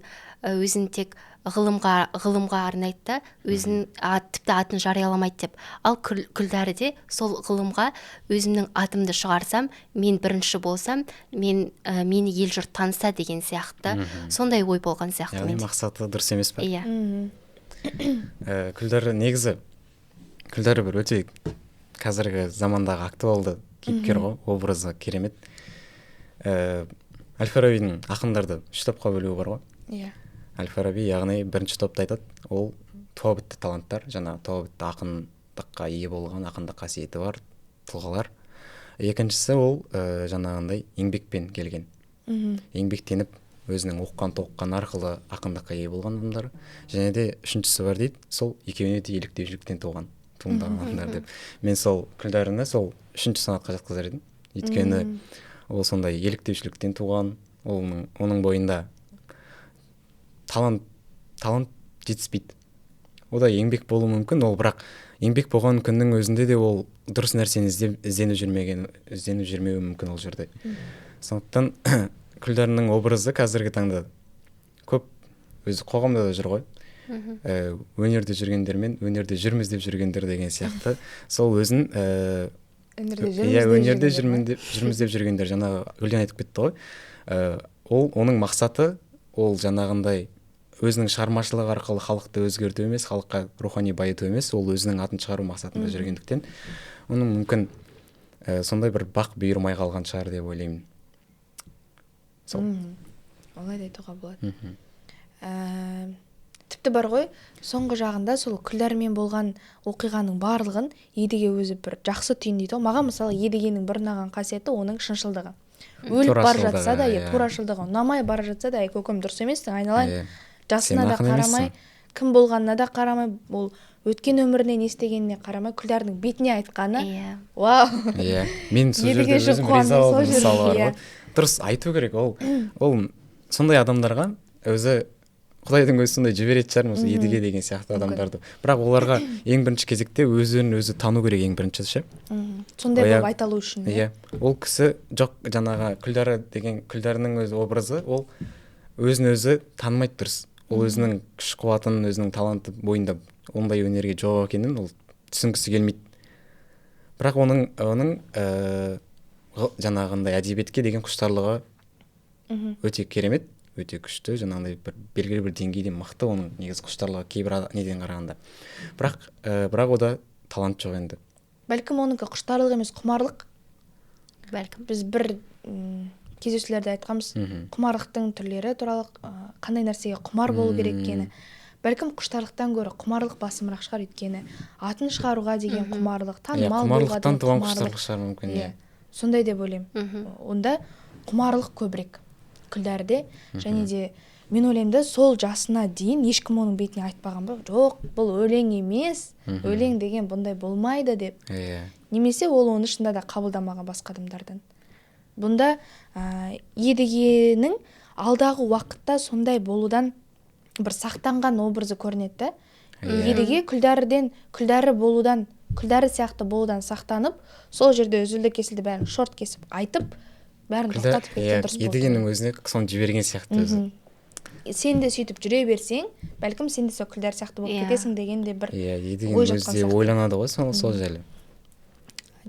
тек ғылымға арнайды да, тіпті атын жарияламайды деп. Ал Күлдәріде сол ғылымға өзімнің атымды шығарсам, мен бірінші болсам, мені ел жұрт таныса деген сияқты, сондай ой болған сияқты. Яғни мақсаты дұрыс емес па? Иә. Күлдәрі негізі, Күлдәрі бір өте қазіргі замандағы актуалды кейіпкер ғой, образы керемет. Әл-Фарабидің ақындарды 3 топқа бөлуі бар ғой. Иә. Әл-Фараби, яғни бірінші топты айтады, ол туа бітті таланттар, жаңа туа бітті ақындыққа ие болған, ақындық қасиеті бар тұлғалар. Екіншісі ол жаңағындай еңбекпен келген. Еңбектеніп, өзінің оққан-тоққан арқылы ақындыққа ие болған адамдар. Және де үшіншісі бар дейді, сол екеуіне де еліктеушіліктен туындаған адамдар деп. Мен сол Күлдәріні сол үшінші санатқа жатқызар едім. Өйткені ол сондай еліктеушіліктен туған, оның бойында талант жетіспейді. Ода еңбек болуы мүмкін, ол бірақ еңбек болған күннің өзінде де ол дұрыс нәрсені ізденіп жүрмеуі мүмкін ол жерде. Сондықтан Күлдәрінің образы қазіргі таңда көп өзі қоғамда да жүр ғой. Өнерде жүргендер мен өнерде жүрміз деп жүргендер деген сияқты. Сол өзін өнерде жүрміз деп жүргендер, жаңағы Гүлден айтып кетті ғой. Оның мақсаты ол жаңағындай өзінің шығармашылығы арқылы халықты өзгерту емес, халыққа рухани байыту емес, ол өзінің атын шығару мақсатында жүргендіктен, оның мүмкін сондай бір бақ бұйырмай қалған шығар деп ойлаймын. Олай да айтуға болады. тіпті бар ғой соңғы жағында сол Күлдармен болған оқиғаның барлығын Едіге өзі бір жақсы түйіндейді ғой. Маған мысалы Едігенің бір ұнаған қасиеті оның шыншылдығы. Өліп бара жатса да, турашылдығы ұнамай бара жатса да, көкем дұрыс емессің, айналайын, жасына да қарамай, кім болғанына да қарамай, ол өткен өмірінен естегеніне қарамай Күлдардың бетіне айтқаны. Вау. Иә. Мен сол жерде өзім риза болдым, мысалы бар ғой. Дұрыс айту керек, ол сондай адамдарға өзі Құдайдың өзі сондай жіберетін шығар, осы Едіге деген сияқты адамдарды. Бірақ оларға ең бірінші кезекте өзін өзі тану керек, ең бірінші ше. Сондай болып айта алу үшін. Иә. Ол кісі жоқ, жаңағы Күлдары деген Күлдарының өз образы, ол өзін өзі танымайды дұрыс. Ол өзінің күш қуатын, өзінің таланты бойында ондай өнерге жоқ екенін ол түсінгісі келмейді. Бірақ оның жаңағындай әдебиетке деген құштарлығы өте керемет, өте күшті, жаңағындай бір белгілі бір деңгейде мықты оның негізі құштарлығы кейбір неден қарағанда. Бірақ ода талант жоқ енді. Бәлкім оныкі құштарлық емес, құмарлық. Бәлкім. Біз бір кездесулерде айтқанбыз, құмарлықтың түрлері туралы, қандай нәрсеге құмар болу керек екені. Бәлкім құштарлықтан гөрі құмарлық басымырақ шығар, өйткені атын шығаруға деген құмарлық, танымал болуға деген құмарлық шығар мүмкін. Сондай деп ойлаймын. Онда құмарлық көбірек Күлдарде, және де мен ойлаймын, сол жасына дейін ешкім оның бетіне айтпаған ба, жоқ, бұл өлең емес, өлең деген бұндай болмайды деп. Немесе ол оны шында да қабылдамаған басқа адамдардан. Бұнда Едігенің алдағы уақытта сондай болудан бір сақтанған образы көрінеді. Едіге Күлдары болудан, Күлдары сияқты болудан сақтанып, сол жерде үзілді кесілді бәрін шорт кесіп айтып, бәрін тоқтатып кеткен дұрыс болды. Едігенің өзіне соны жіберген сияқты өзі. Сен де сөйтіп жүре берсең, бәлкім сен де сол Күлдар сияқты болып кетесің деген де бір Едіген өзі ойланады ғой сол жайлы.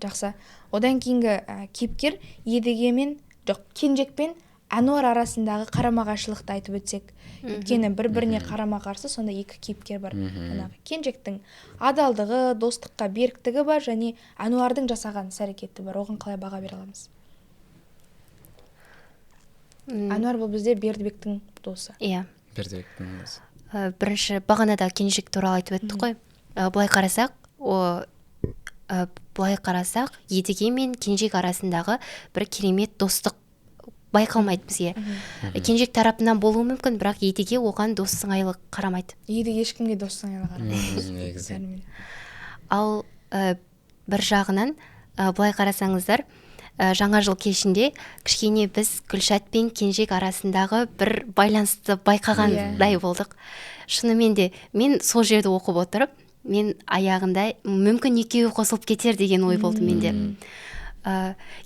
Жақсы. Одан кейінгі кейіпкер Едігемен, жоқ, Кенжек пен Әнуар арасындағы қарама-қайшылықты айтып өтсек. Өйткені бір-біріне қарама-қарсы сонда екі кейіпкер бар. Кенжектің адалдығы, достыққа беріктігі бар, және Әнуардың жасаған іс-әрекеті бар. Оған қалай баға бере аламыз? Әнуар бұл бізде Бердібектің досы. Иә. Бердібектің досы. Бірінші бағанада Кенжек туралы айтып өттік қой. Былай қарасақ, Едіге мен Кенжек арасындағы бір керемет достық байқалмайды бізге. Кенжек тарапынан болуы мүмкін, бірақ Едіге оған дос сыңайлы қарамайды. Едіге ешкімге дос сыңайлы қарамайды. Ал бір жағынан былай қарасаңыздар, жаңа жыл кешінде кішкене біз Күлшат пен Кенжек арасындағы бір байланысты байқағандай болдық. Шынымен де мен сол жерді оқып отырып, мен аяғында мүмкін екеуі қосылып кетер деген ой болды менде.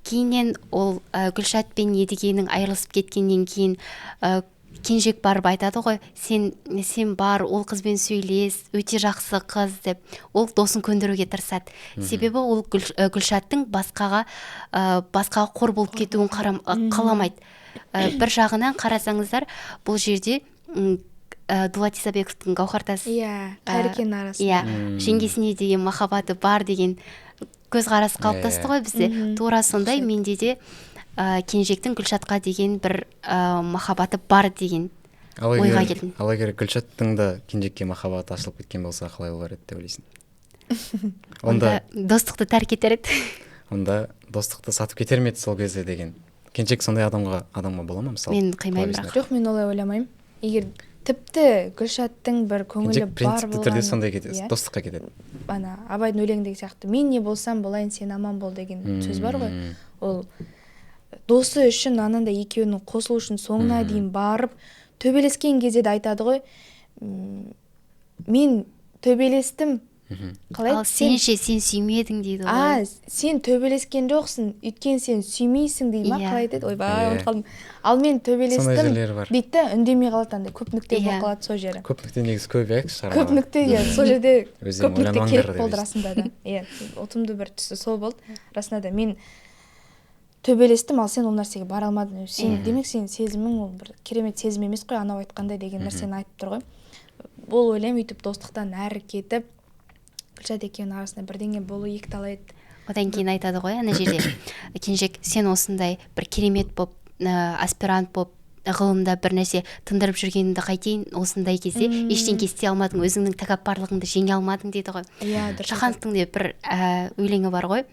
Кейіннен ол Күлшат пен Едігенің айырылысып кеткеннен кейін Кенжек барып айтады ғой, сен бар, ол қызбен сөйлес, өте жақсы қыз деп, ол досын көндіруге тырысады. Себебі ол Күлшаттың басқаға қор болып кетуін қаламайды. Бір жағынан қарасаңыздар, бұл жерде Дулат Исабековтың Гаухартас Қайрекенің арасында жеңгесіне деген махаббаты бар деген көзқарас қалыптасты ғой бізде. Тура сондай менде де Кенжектің Күлшатқа деген бір махаббаты бар деген ойға келдім. Ал егер Күлшаттың да Кенжекке махаббаты ашылып кеткен болса, қалай болар еді деп ойлайсың? Онда достықты тәрк етер еді. Онда достықты сатып кетер ме еді сол кезде деген. Кенжек сондай адамға бола ма мысалы? Мен қимаймын бірақ. Жоқ, мен олай ойламаймын. Егер тіпті Күлшаттың бір көңілі бар болған. Принципті түрде сондай кетеді, достыққа кетеді. Абайдың өлеңдегі сияқты, мен не болсам болайын, сен аман бол деген сөз бар ғой. Ол досы үшін анандай екеуінің қосылу үшін соңына дейін барып төбелескен кезде де айтады ғой, мен төбелестім. Ал сен сүймедің дейді ғой. Сен төбелескен жоқсың, өйткені сен сүймейсің дейді ма, қалай айтады? Ойбай, ұмытып қалдым. Ал мен төбелестім дейді, үндемей қалады, андай көп нүкте болып қалады сол жері. Көп нүкте негізі көбірек шығар. Көп нүкте, сол жерде көп нүкте керек болды расында да. Ұтымды бір түсі сол болды. Расында да мен төбелестім, ал сен ол нәрсеге бара алмадың. Демек сен сезімің ол бір керемет сезім емес қой, анау айтқандай деген нәрсені айтып тұр ғой. Бұл ойлаймын, өйтіп достықтан әрі кетіп Күлшат екеуінің арасында бірдеңе болу екіталай еді. Одан кейін айтады ғой ана жерде, Кенжек, сен осындай бір керемет боп, аспирант боп ғылымда бір нәрсе тындырып жүргенімді қайтейін, осындай кезде ештеңе істей алмадың, өзіңнің тәкаппарлығыңды жеңе алмадың дейді ғой. Дұрыс. Шахановтың де бір өлеңі бар ғой,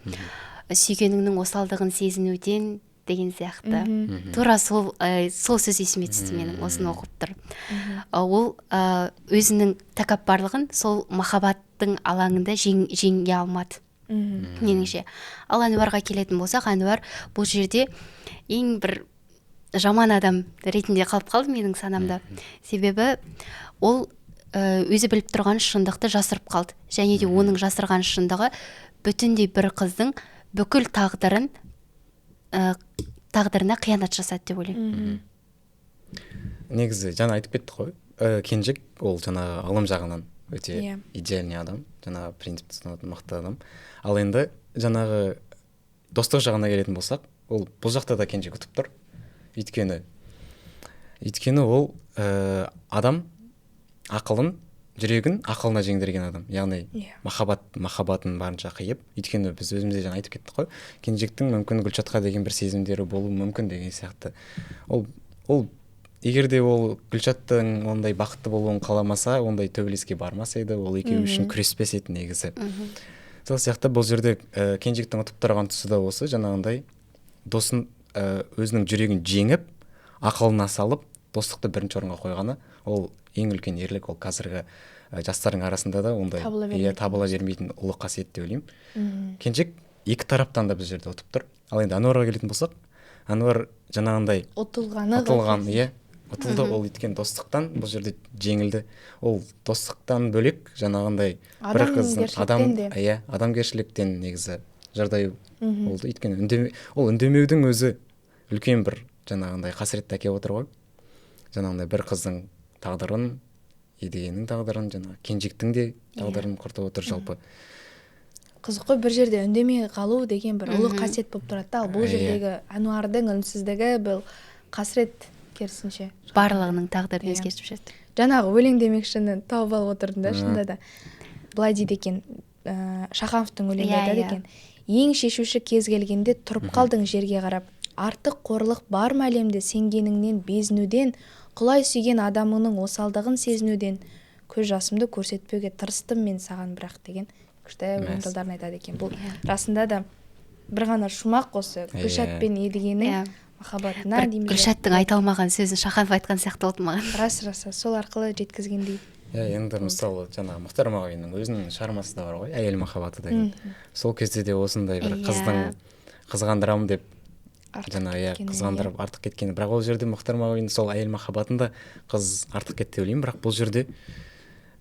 сүйгеніңнің осалдығын сезінуден деген сияқты. Тура сол сөз есіме түсті менің осыны оқып тұр. Ол өзінің тәкаппарлығын сол махаббаттың алаңында жеңе алмады меніңше. Ал Әнуарға келетін болсақ, Әнуар бұл жерде ең бір жаман адам ретінде қалып қалды менің санамда. Себебі ол өзі біліп тұрған шындықты жасырып қалды. Және де оның жасырған шындығы бүтіндей бір қыздың бүкіл тағдырына қиянат жасады деп ойлаймын. Негізі жаңа айтып кеттік қой, Кенжек ол жаңағы ғылым жағынан өте идеальный адам, жаңағы принципті ұстанатын мықты адам. Ал енді жаңағы достық жағына келетін болсақ, ол бұл жақта да Кенжек ұтып тұр. Өйткені ол адам ақылын, жүрегін ақылына жеңдірген адам. Яғни махаббатын барынша қиып. Өйткені біз өзімізде жаңа айтып кеттік қой, Кенжектің мүмкін Гүлшатқа деген бір сезімдері болуы мүмкін деген сияқты. Ол егер де ол Гүлшаттың ондай бақытты болуын қаламаса, ондай төбелеске бармас еді, ол екеуі үшін күреспес еді негізі. Сол сияқты бұл жерде Кенжектің ұтып тұрған тұсы да осы, жаңағындай досын өзінің жүрегін жеңіп, ақылына салып, достықты бірінші орынға қойғаны, ол ең үлкен ерлік. Ол қазіргі жастардың арасында да ондай табыла бермейтін ұлы қасиет деп ойлаймын. Кенжек екі тараптан да біз жерде ұтып тұр. Ал енді Әнуарға келетін болсақ, Әнуар жаңағындай ұтылды, ол өйткені достықтан бұл жерде жеңілді. Ол достықтан бөлек жаңағындай бір қыздың адамгершіліктен негізі жағдай болды. Өйткені ол үндемеудің өзі үлкен бір жаңағындай қасіретті әкеп отыр ғой. Жаңағындай бір қыздың тағдырын, едігенің тағдырын, жаңағы Кенжектің де тағдырын құртып отыр жалпы. Қызық қой, бір жерде үндемей қалу деген бір ұлы қасиет болып тұрады. Ал бұл жердегі Әнуардың үнсіздігі бұл қасірет, керісінше барлығының тағдырын өзгертіп жатыр. Жаңағы өлең демекшіні тауып алып отырдым да, шынында да. Былай дейді екен, Шахановтың өлеңі айтады екен: ең шешуші кез келгенде тұрып қалдың жерге қарап, артық қорлық бар ма әлемде сенгеніңнен безінуден, құлай сүйген адамыңның осалдығын сезінуден, көз жасымды көрсетпеуге тырыстым мен саған бірақ деген күшті өлең жолдарын айтады екен. Бұл расында да бір ғана шумақ осы Гүлшат пен едігенің махаббатына дейміз. Гүлшаттың айта алмаған сөзін Шаханов айтқан сияқты болды маған. Рас, сол арқылы жеткізгендей. Енді мысалы жаңағы Мұхтар Мағауиннің өзінің шығармасы да бар ғой, әйел махаббаты деген. Сол кезде де осындай бір қыздың қызғандырамын деп қызғандырып артық кеткені. Бірақ ол жерде Мұхтар Мағауин сол әйел махаббатында қыз артық кетті деп ойлаймын. Бірақ бұл жерде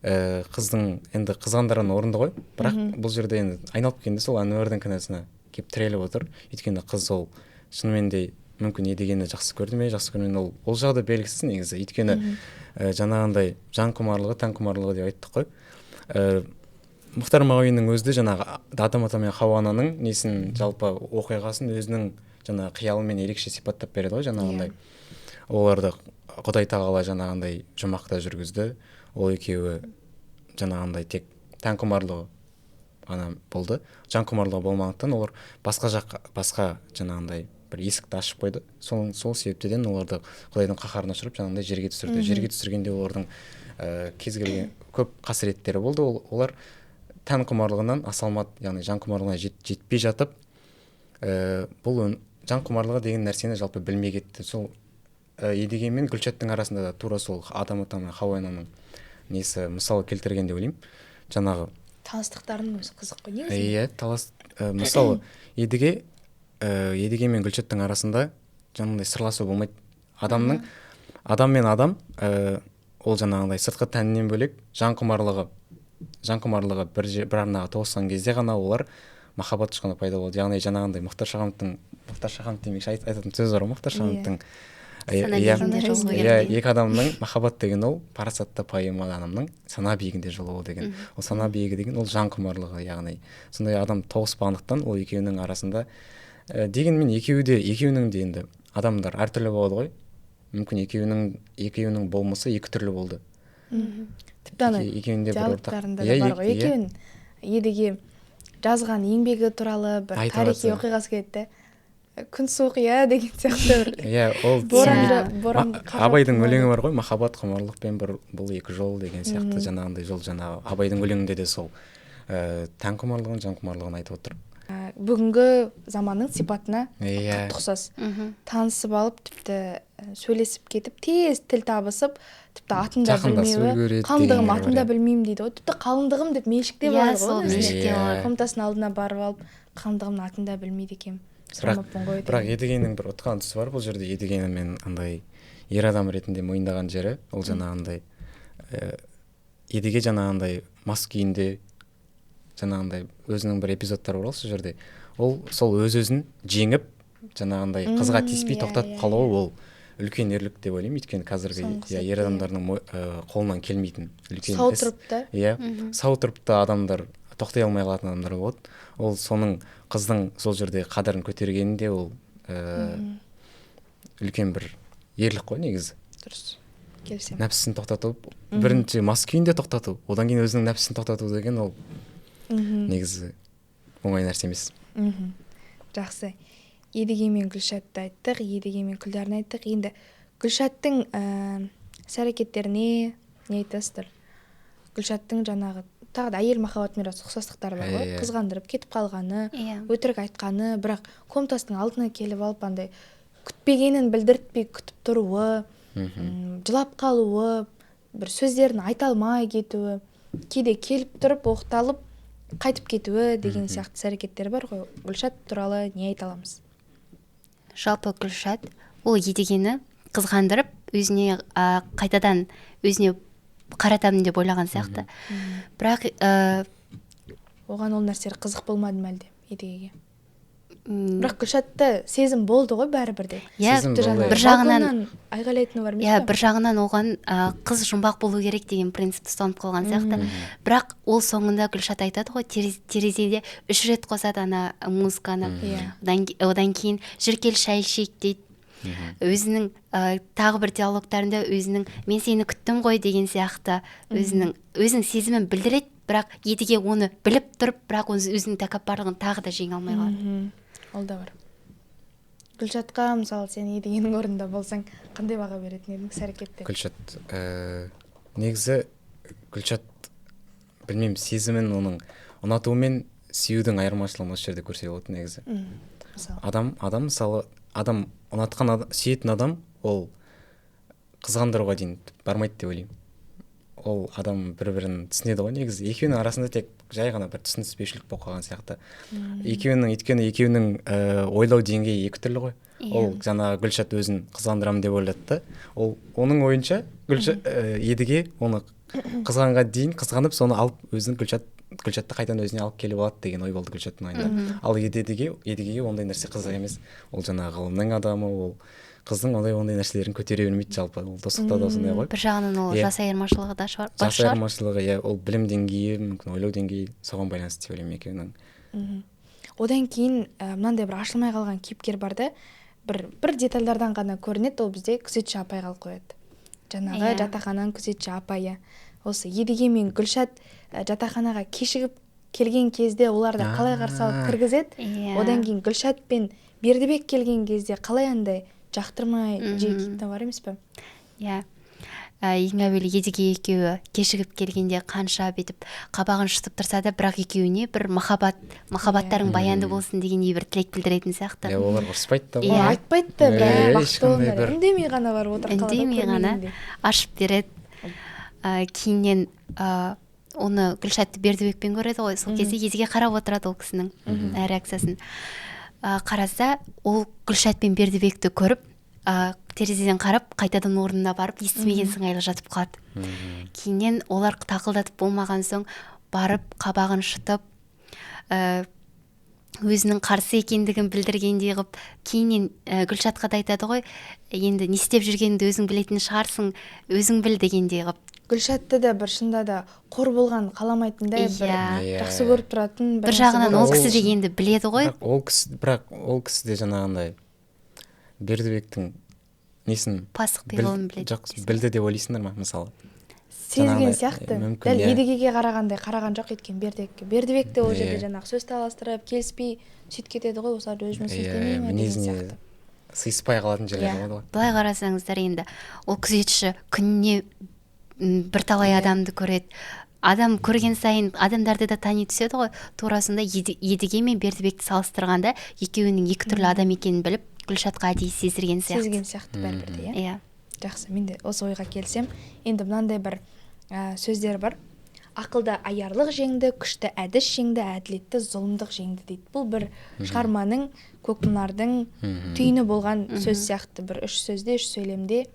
қыздың енді қызғандырғаны орынды ғой. Бірақ бұл жерде енді айналып келгенде сол Әнуардың кінәсіне келіп тіреліп отыр. Өйткені қыз ол шынымен де мүмкін едігені жақсы көрді ме, жақсы көрмеген, ол жағы да белгісіз негізі. Өйткені жаңағындай жан құмарлығы, тән құмарлығы деп айттық қой. Мұхтар Мағауиннің өзі жаңағы Адам ата мен Хауа ананың несін, жалпы оқиғасын өзінің жаңағы қиялымен ерекше сипаттап береді ғой. Жаңағындай оларды Құдай тағала жаңағындай жұмақта жүргізді. Ол екеуі жаңағындай тек тән құмарлығы ғана болды. Жан құмарлығы болмағандықтан олар басқа жаңағындай бір есікті ашып қойды. Сол себептен оларды Құдайдың қаһарына ұшырап жаңағындай жерге түсірді. Жерге түсіргенде олардың кез келген көп қасіреттері болды. Олар тән құмарлығынан аса алмады, яғни жан құмарлығына жетпей жатып, бұл жан құмарлығы деген нәрсені жалпы білмей кетті. Сол едіген мен Гүлшаттың арасында да тура сол Адам ата мен Хауа ананың несі мысалы келтірген деп ойлаймын. Жаңағы таныстықтарының өзі қызық қой негізі. Мысалы едіге мен Гүлшаттың арасында жаңағындай сырласу болмайды. Адам мен адам ол жаңағындай сыртқы тәнінен бөлек жан құмарлығы бір арнаға тоғысқан кезде ғана олар махаббат ұшқыны пайда болды. Яғни жаңағындай Мұхтар Шаханов демекші айтатын сөз бар ғой, Мұхтар Шахановтың екі адамның махаббат деген ол парасатты пайымы адамның сана биігінде жолуы деген. Ол сана биігі деген ол жан құмарлығы, яғни сондай адам тоғыспағандықтан ол екеуінің арасында дегенмен екеуінің де енді адамдар әртүрлі болады ғой. Мүмкін екеуінің болмысы екі түрлі болды. Тіпті ана диалогтарында да бар ғой. Екеуін едіге жазған еңбегі туралы бір тарихи оқиғасы келеді. күн суық иә деген сияқты бір иә ол боран абайдың өлеңі бар ғой, махаббат құмарлық пен бұл екі жол деген сияқты жаңағындай жол. Жаңағы абайдың өлеңінде де сол тән құмарлығын, жан құмарлығын айтып отыр. Бүгінгі заманның сипатына Иә. қатты ұқсас. Танысып алып тіпті сөйлесіп кетіп тез тіл табысып тіпті атын да білмеуі, қалыңдығым атын да білмеймін дейді ғой. Тіпті қалыңдығым деп мешікте бар ғой. Комнатасының алдына барып алып қалыңдығымның атын да білмейді екенмін. Бірақ едігенің бір ұтқан тұсы бар бұл жерде. Едігені мен андай ер адам ретінде мойындаған жері, ол жаңағындай едіге жаңағындай мас күйінде жаңағындай өзінің бір эпизодтары бар сол жерде. Ол сол өз-өзін жеңіп жаңағындай қызға тиіспей тоқтатып қалуы ол үлкен ерлік деп ойлаймын. Өйткені қазіргі ер адамдардың қолынан келмейтін үлкен іс. Сау тұрып та. Иә, сау тұрып та адамдар тоқтай алмай қалатын адамдар болады. Ол соның қыздың сол жерде қадірін көтергенінде ол үлкен бір ерлік қой негізі. Дұрыс. Келісемін. Нәпсісін тоқтату, бірінші мас күйінде тоқтату, одан кейін өзінің нәпсісін тоқтату деген ол негізі оңай нәрсе емес. Жақсы. Едіге мен Гүлшатты айттық, Едіге мен Күлдәрін айттық. Енді Гүлшаттың іс-әрекеттеріне не айтасыздар? Гүлшаттың жаңағы тағы да әйел махаббатымен ұқсастықтары бар ғой. Қызғандырып кетіп қалғаны, өтірік айтқаны, бірақ комнатасының алдына келіп алып андай күтпегенін білдіртпей күтіп тұруы, жылап қалуы, бір сөздерін айта алмай кетуі, кейде келіп тұрып оқталып қайтып кетуі деген сияқты әрекеттер бар ғой. Гүлшат туралы не айта аламыз? Жалпы Гүлшат ол едігені қызғандырып өзіне қайтадан өзіне қаратамын деп ойлаған сияқты. Бірақ оған ол нәрселер қызық болмады ма әлде едігеге? Бірақ Гүлшатта сезім болды ғой бәрібір де. Бір жағынан айғайлайтыны бар емес пе? Бір жағынан оған қыз жұмбақ болу керек деген принципті ұстанып қалған сияқты. Бірақ ол соңында Гүлшат айтады ғой, терезеде 3 рет қосады ана музыканы. Одан кейін жүр кел шай ішейік дейді. Өзінің тағы бір диалогтарында өзінің мен сені күттім ғой деген сияқты өзінің сезімін білдіреді, бірақ едіге оны біліп тұрып, бірақ өзінің тәкаппарлығын тағы да жеңе алмай қалады. Ол да бар. Гүлшатқа мысалы сен едігенің орнында болсаң қандай баға беретін едің іс-әрекетте? Гүлшат негізі Гүлшат білмеймін, сезімін оның ұнатуы мен сүюдің айырмашылығын осы жерде көрсе болады негізі. Адам мысалы адам ұнатқан сүйетін адам ол қызғандыруға дейін бармайды деп ойлаймын. Ол адам бір-бірін түсінеді ғой негізі. Екеуінің арасында тек жай ғана бір түсініспеушілік болып қалған сияқты. Өйткені екеуінің ойлау деңгейі екі түрлі ғой. Ол жаңа Гүлшат өзін қызғандырамын деп ойлады да. Оның ойынша едіге оны қызғанға дейін қызғанып соны алып өзінің Гүлшатты қайтадан өзіне алып келіп алады деген ой болды Гүлшаттың ойында. Ал едігеге ондай нәрсе қызық емес. Ол жаңағы ғылымның адамы, ол қыздың ондай нәрселерін көтере бермейді жалпы. Ол достықта да осындай ғой. Бір жағынан ол жас айырмашылығы да бар шығар. Жас айырмашылығы, ол білім деңгейі, мүмкін ойлау деңгейі соған байланысты деп ойлаймын екеуінің. Одан кейін мынандай бір ашылмай қалған кейіпкер бар да, бір детальдардан ғана көрінеді, ол бізде күзетші апай қалып қояды. Жаңағы жатақхананың күзетші апайы. Осы едіге мен Гүлшат жатақханаға кешігіп келген кезде оларды қалай қарсы алып кіргізеді. Одан кейін Гүлшат пен Бердібек келген кезде қалай андай жақтырмай жей кетті бар емес пе? Иә. Ең әуелі едіге екеуі кешігіп келгенде қанша бетіп қабағын шытып тұрса да, бірақ екеуіне бір махаббаттарың баянды болсын дегендей бір тілек білдіретін сияқты. Олар ұрыспайды да. Айтпайды да, бірақ бақытты олар. Үндемей ғана бар отыр қалада. Үндемей ғана ашып береді. Кейіннен оны Гүлшатты Бердібекпен көреді ғой. Сол кезде едіге қарап отырады ол кісінің реакциясын. Қараса, ол Гүлшат пен Бердібекті көріп, терезеден қарап, қайтадан орнына барып, естімеген сыңайлы жатып қалады. Кейіннен олар тақылдатып болмаған соң барып, қабағын шытып, өзінің қарсы екендігін білдіргендей қып, кейіннен Гүлшатқа да айтады ғой, енді не істеп жүргеніңді өзің білетін шығарсың, өзің біл дегендей қып. Гүлшатты да бір шында да қор болған қаламайтындай бір жақсы көріп тұратын бір жағынан ол кісі дегенді біледі ғой. Бірақ ол кісі де жаңағындай Бердібектің несін пасық пиғылын білді деп ойлайсыңдар ма мысалы? сезген сияқты. мүмкін, Дәл иә. едігеге қараған жоқ екен Бердібекке. Бердібек те ол жерде жаңағы сөз таластырып, келіспей сөйтіп кетеді ғой, осылар өз жұмысын істемей ме деген сияқты. Сыйыспай қалатын жерлер болады ғой. Былай қарасаңыздар, енді ол күзетші күніне бірталай адамды көреді. Адам көрген сайын адамдарды да тани түседі ғой. Турасында едіге мен Бердібекті салыстырғанда екеуінің екі түрлі адам екенін біліп, Гүлшатқа әдейі сездірген сияқты. Сезген сияқты бәрібір де, иә. Жақсы, мен де осы ойға келсем. Енді мынандай бір сөздер бар. Ақылды аярлық жеңді, күшті әдіс жеңді, әділетті зұлымдық жеңді дейді. Бұл бір шығарманың, Көкмұнардың түйіні болған сөз сияқты. Бір үш сөзде, үш сөйлемде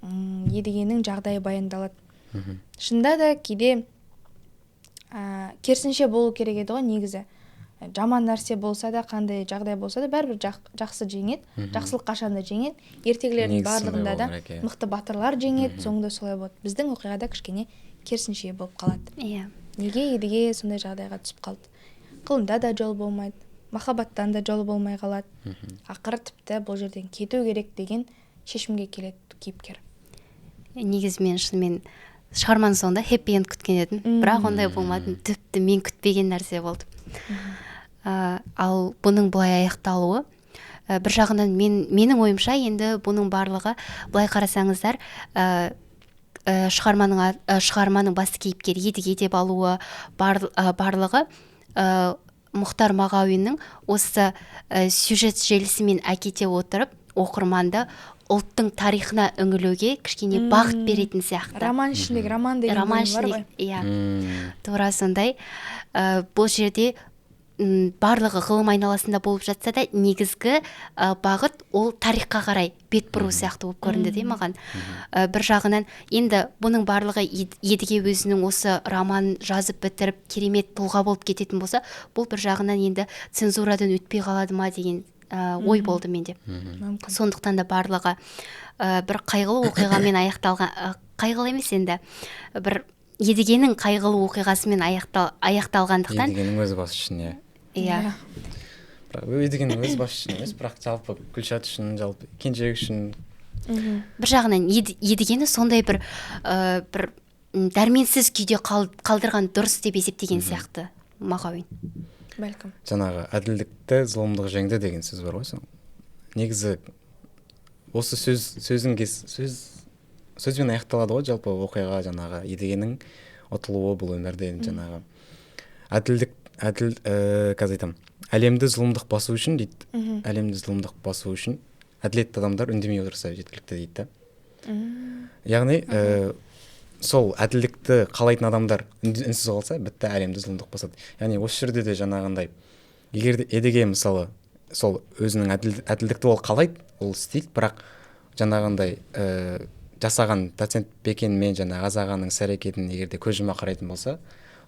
едігенің жағдайы баяндалады. Шында да кейде керісінше болу керек еді ғой негізі. Жаман нәрсе болса да, қандай жағдай болса да, бәрібір жақсы жеңеді. Жақсылық қашанда жеңеді. Ертегілердің барлығында да мықты батырлар жеңеді, соңында солай болады. Біздің оқиғада кішкене керісінше болып қалады. Иә. Неге едіге сондай жағдайға түсіп қалды? Қылымда да жол болмайды, махаббаттан да жол болмай қалады. Ақыры тіпті бұл жерден кету керек деген шешімге келеді кейіпкер. Негізі мен шынымен шығарманың соңында хэппи энд күткен едім, бірақ ондай болмады. Тіпті мен күтпеген нәрсе болды. Ал бұның бұлай аяқталуы, бір жағынан менің ойымша, енді бұның барлығы, бұлай қарасаңыздар, шығарманың басты кейіпкері едіге деп алуы барлығы Мұхтар Мағауиннің осы сюжет желісімен әкете отырып, оқырманды ұлттың тарихына үңілуге кішкене бағыт беретін сияқты. Роман ішіндегі роман деген бар ғой. Иә. Тура сондай. Бұл жерде барлығы ғылым айналасында болып жатса да, негізгі бағыт ол тарихқа қарай бет бұру сияқты болып көрінді де маған. Бір жағынан енді бұның барлығы едіге өзінің осы роман жазып бітіріп керемет тұлға болып кететін болса, бұл бір жағынан енді цензурадан өтпей қалады ма деген ой болды менде. Сондықтан да барлығы бір қайғылы оқиғамен аяқталған, қайғылы емес енді, бір едігенің қайғылы оқиғасымен аяқталғандықтан. Едігенің өз басы үшін, иә. Едігенің өз басы үшін емес, бірақ жалпы Гүлшат үшін, жалпы Кенжебек үшін. Бір жағынан едігені сондай бір дәрменсіз күйде қалдырған дұрыс деп есептеген сияқты Мағауин. Бәлкім. Жаңағы әділдікті зұлымдық жеңді деген сөз бар ғой. Негізі осы сөзбен аяқталады ғой жалпы оқиға, жаңағы едігенің ұтылуы бұл өмірде, жаңағы қазір айтамын, әлемді зұлымдық басу үшін дейді. Әлемді зұлымдық басу үшін әділетті адамдар үндемей отырса жеткілікті дейді. Яғни сол әділдікті қалайтын адамдар үнсіз қалса, бітті, әлемді зұлымдық басады. Яғни осы жерде де жаңағындай, егер едіге мысалы сол өзінің әділдікті ол қалайды, ол істейді, бірақ жаңағындай жасаған доцент Бекен мен жаңағы Азағаның іс-әрекетін егерде көз жұма қарайтын болса,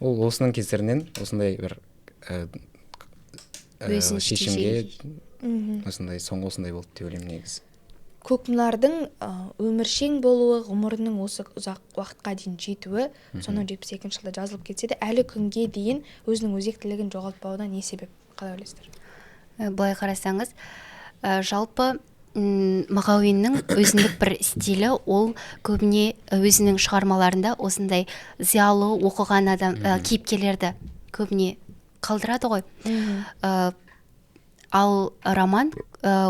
ол осының кесірінен осындай бір шешімге осындай соңғы осындай болды деп ойлаймын негізі. Көкмұнардың өміршең болуы, ғұмырының осы ұзақ уақытқа дейін жетуі, соның 72 жылда жазылып кетсе де, әлі күнге дейін өзінің өзектілігін жоғалтпауына не себеп? Қалай ойлайсыздар? Былай қарасаңыз, жалпы Мағауиннің өзіндік бір стилі, ол көбіне өзінің шығармаларында осындай зиялы оқыған адам кейіпкерлерді көбіне қалдырады ғой. Ал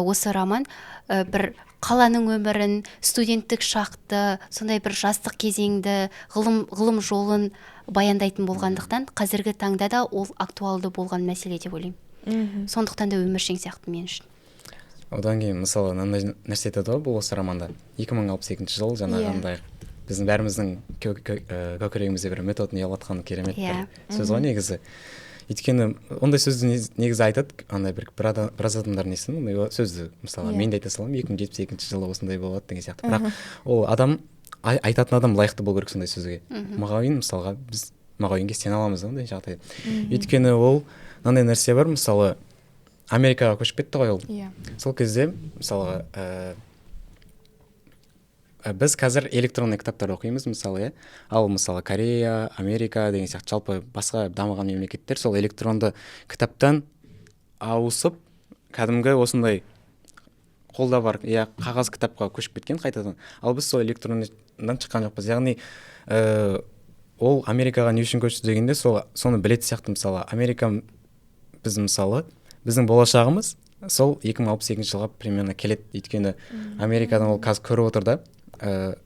осы роман бір қаланың өмірін, студенттік шақты, сондай бір жастық кезеңді, ғылым жолын баяндайтын болғандықтан, қазіргі таңда да ол актуалды болған мәселе деп ойлаймын. Сондықтан да өміршең сияқты мен үшін. Одан кейін мысалы нәрсе айтады ғой, бұл осы романда 2062 жыл, жаңағындай біздің бәріміздің көкірегімізде бір методын ұялатқан керемет бір сөз ғой негізі. Өйткені ондай сөзді негізі айтады, андай біраз адамдар несін, ондай сөзді мысалы мен де айта саламын, 2072 жылы осындай болады деген сияқты. Бірақ ол адам, айтатын адам лайықты болу керек сондай сөзге. Мағауин мысалға, біз Мағауинге сене аламыз ондай жағдайда. Өйткені ол мынандай нәрсе бар, мысалы Америкаға көшіп кетті ғой ол. Сол кезде мысалға біз қазір электронный кітаптар оқимыз мысалы, ал мысалы Корея, Америка деген сияқты жалпы басқа дамыған мемлекеттер сол электронды кітаптан ауысып, кәдімгі осындай қолда бар иә қағаз кітапқа көшіп кеткен қайтадан, ал біз сол электроннан шыққан жоқпыз. Яғни ол Америкаға не үшін көшті дегенде соны білетін сияқты. Мысалы Америка біз мысалы біздің болашағымыз сол 2062 жылға примерно келеді. Өйткені Америкадан ол қазір көріп отыр да,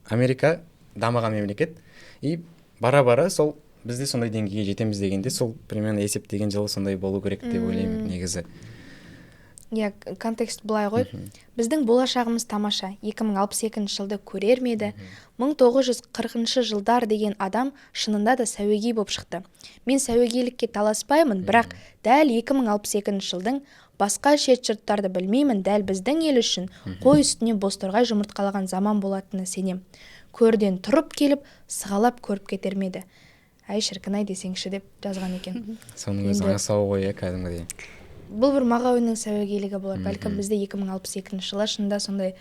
Америка дамыған мемлекет, и бара-бара сол бізде сондай деңгейге жетеміз дегенде сол примерно есептеген жылы сондай болу керек деп ойлаймын негізі. Иә, контекст былай ғой. Біздің болашағымыз тамаша. 2062 жылды көрер ме еді? 1940 жылдар деген адам шынында да сәуегей болып шықты. Мен сәуегейлікке таласпаймын, бірақ дәл 2062 жылдың басқа шет жұрттарды білмеймін, дәл біздің ел үшін қой үстіне бозторғай жұмыртқалаған заман болатынына сенем. Көрден тұрып келіп, сығалап көріп кетер ме еді? Әй шіркін-ай десеңші деп жазған екен. Соның өзі аңсау ғой, кәдімгідей. Бұл бір Мағауиннің сәуегейлігі болар. Бәлкім бізде 2062 жылы шында сондай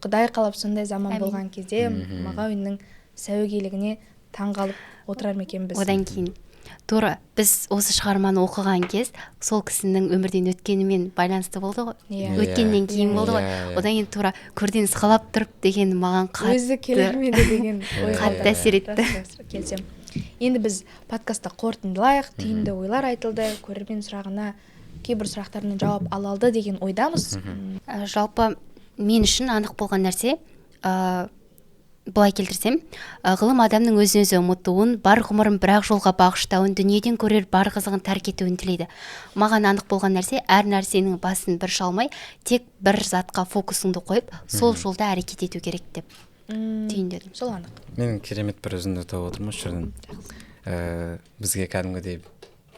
Құдай қалап сондай заман болған кезде Мағауиннің сәуегейлігіне таңғалып отырар ма екенбіз. Одан кейін тура біз осы шығарманы оқыған кез сол кісінің өмірден өткенімен байланысты болды ғой. Өткеннен кейін болды ғой. Одан кейін тура көрден сығалап тұрып деген маған өзі келермеді деген қатты әсер етті. Келсем. Енді біз подкастта қорытындылайық, түйінді ойлар айтылды, көрермен сұрағына кейбір сұрақтарына жауап ала алды деген ойдамыз. Жалпы мен үшін анық болған нәрсе, былай келтірсем, ғылым адамның өзін өзі ұмытуын, бар ғұмырын бір-ақ жолға бағыштауын, дүниеден көрер бар қызығын тәрк етуін тілейді. Маған анық болған нәрсе, әр нәрсенің басын бір шалмай, тек бір затқа фокусыңды қойып, сол жолда әрекет ету керек деп түйіндедім. Сол анық. Мен керемет бір үзінді тауып отырмын осы жерден. Бізге кәдімгідей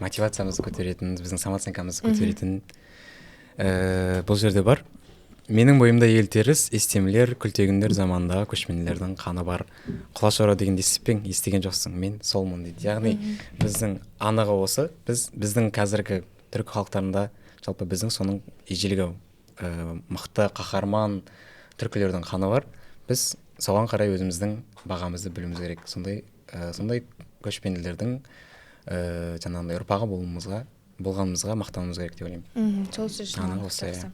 мотивациямызды көтеретін, біздің самооценкамызды көтеретін бұл жерде бар. Менің бойымда ел теріс, естемілер, күлтегіндер замандағы көшпенділердің қаны бар. Құлаш ора дегенді естіппең, естіген жоқсың, мен солмын дейді. Яғни біздің анығы осы, біздің қазіргі түркі халықтарында жалпы біздің соның ежелгі мықты қаһарман түркілердің қаны бар. Біз соған қарай өзіміздің бағамызды білуіміз керек. Сондай көшпенділердің жаңағындай ұрпағы болғанымызға мақтануымыз керек деп ойлаймын. Сол сөз үшін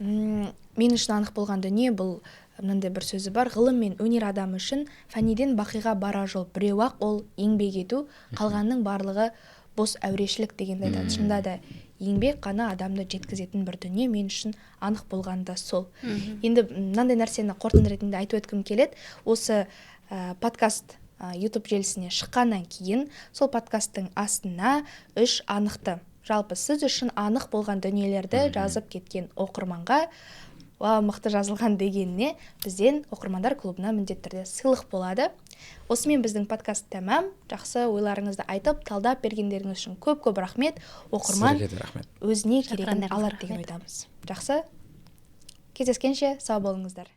мен үшін анық болған дүние бұл мынандай бір сөзі бар: ғылым мен өнер адамы үшін фәниден бақиға бара жол біреу-ақ, ол еңбек ету, қалғанның барлығы бос әурешілік дегенді айтады. Шынында да еңбек қана адамды жеткізетін бір дүние. Мен үшін анық болған да сол. Енді мынандай нәрсені қорытынды ретінде айтып өткім келеді. Осы подкаст YouTube желісіне шыққаннан кейін сол подкасттың астына 3 анықты, жалпы сіз үшін анық болған дүниелерді жазып кеткен оқырманға мықты жазылған дегеніне бізден оқырмандар клубына міндетті түрде сыйлық болады. Осымен біздің подкаст тәмам. Жақсы ойларыңызды айтып, талдап бергендеріңіз үшін көп-көп рахмет. Оқырман өзіне керегін алады деген ойдамыз. Жақсы. Кездескенше сау болыңыздар.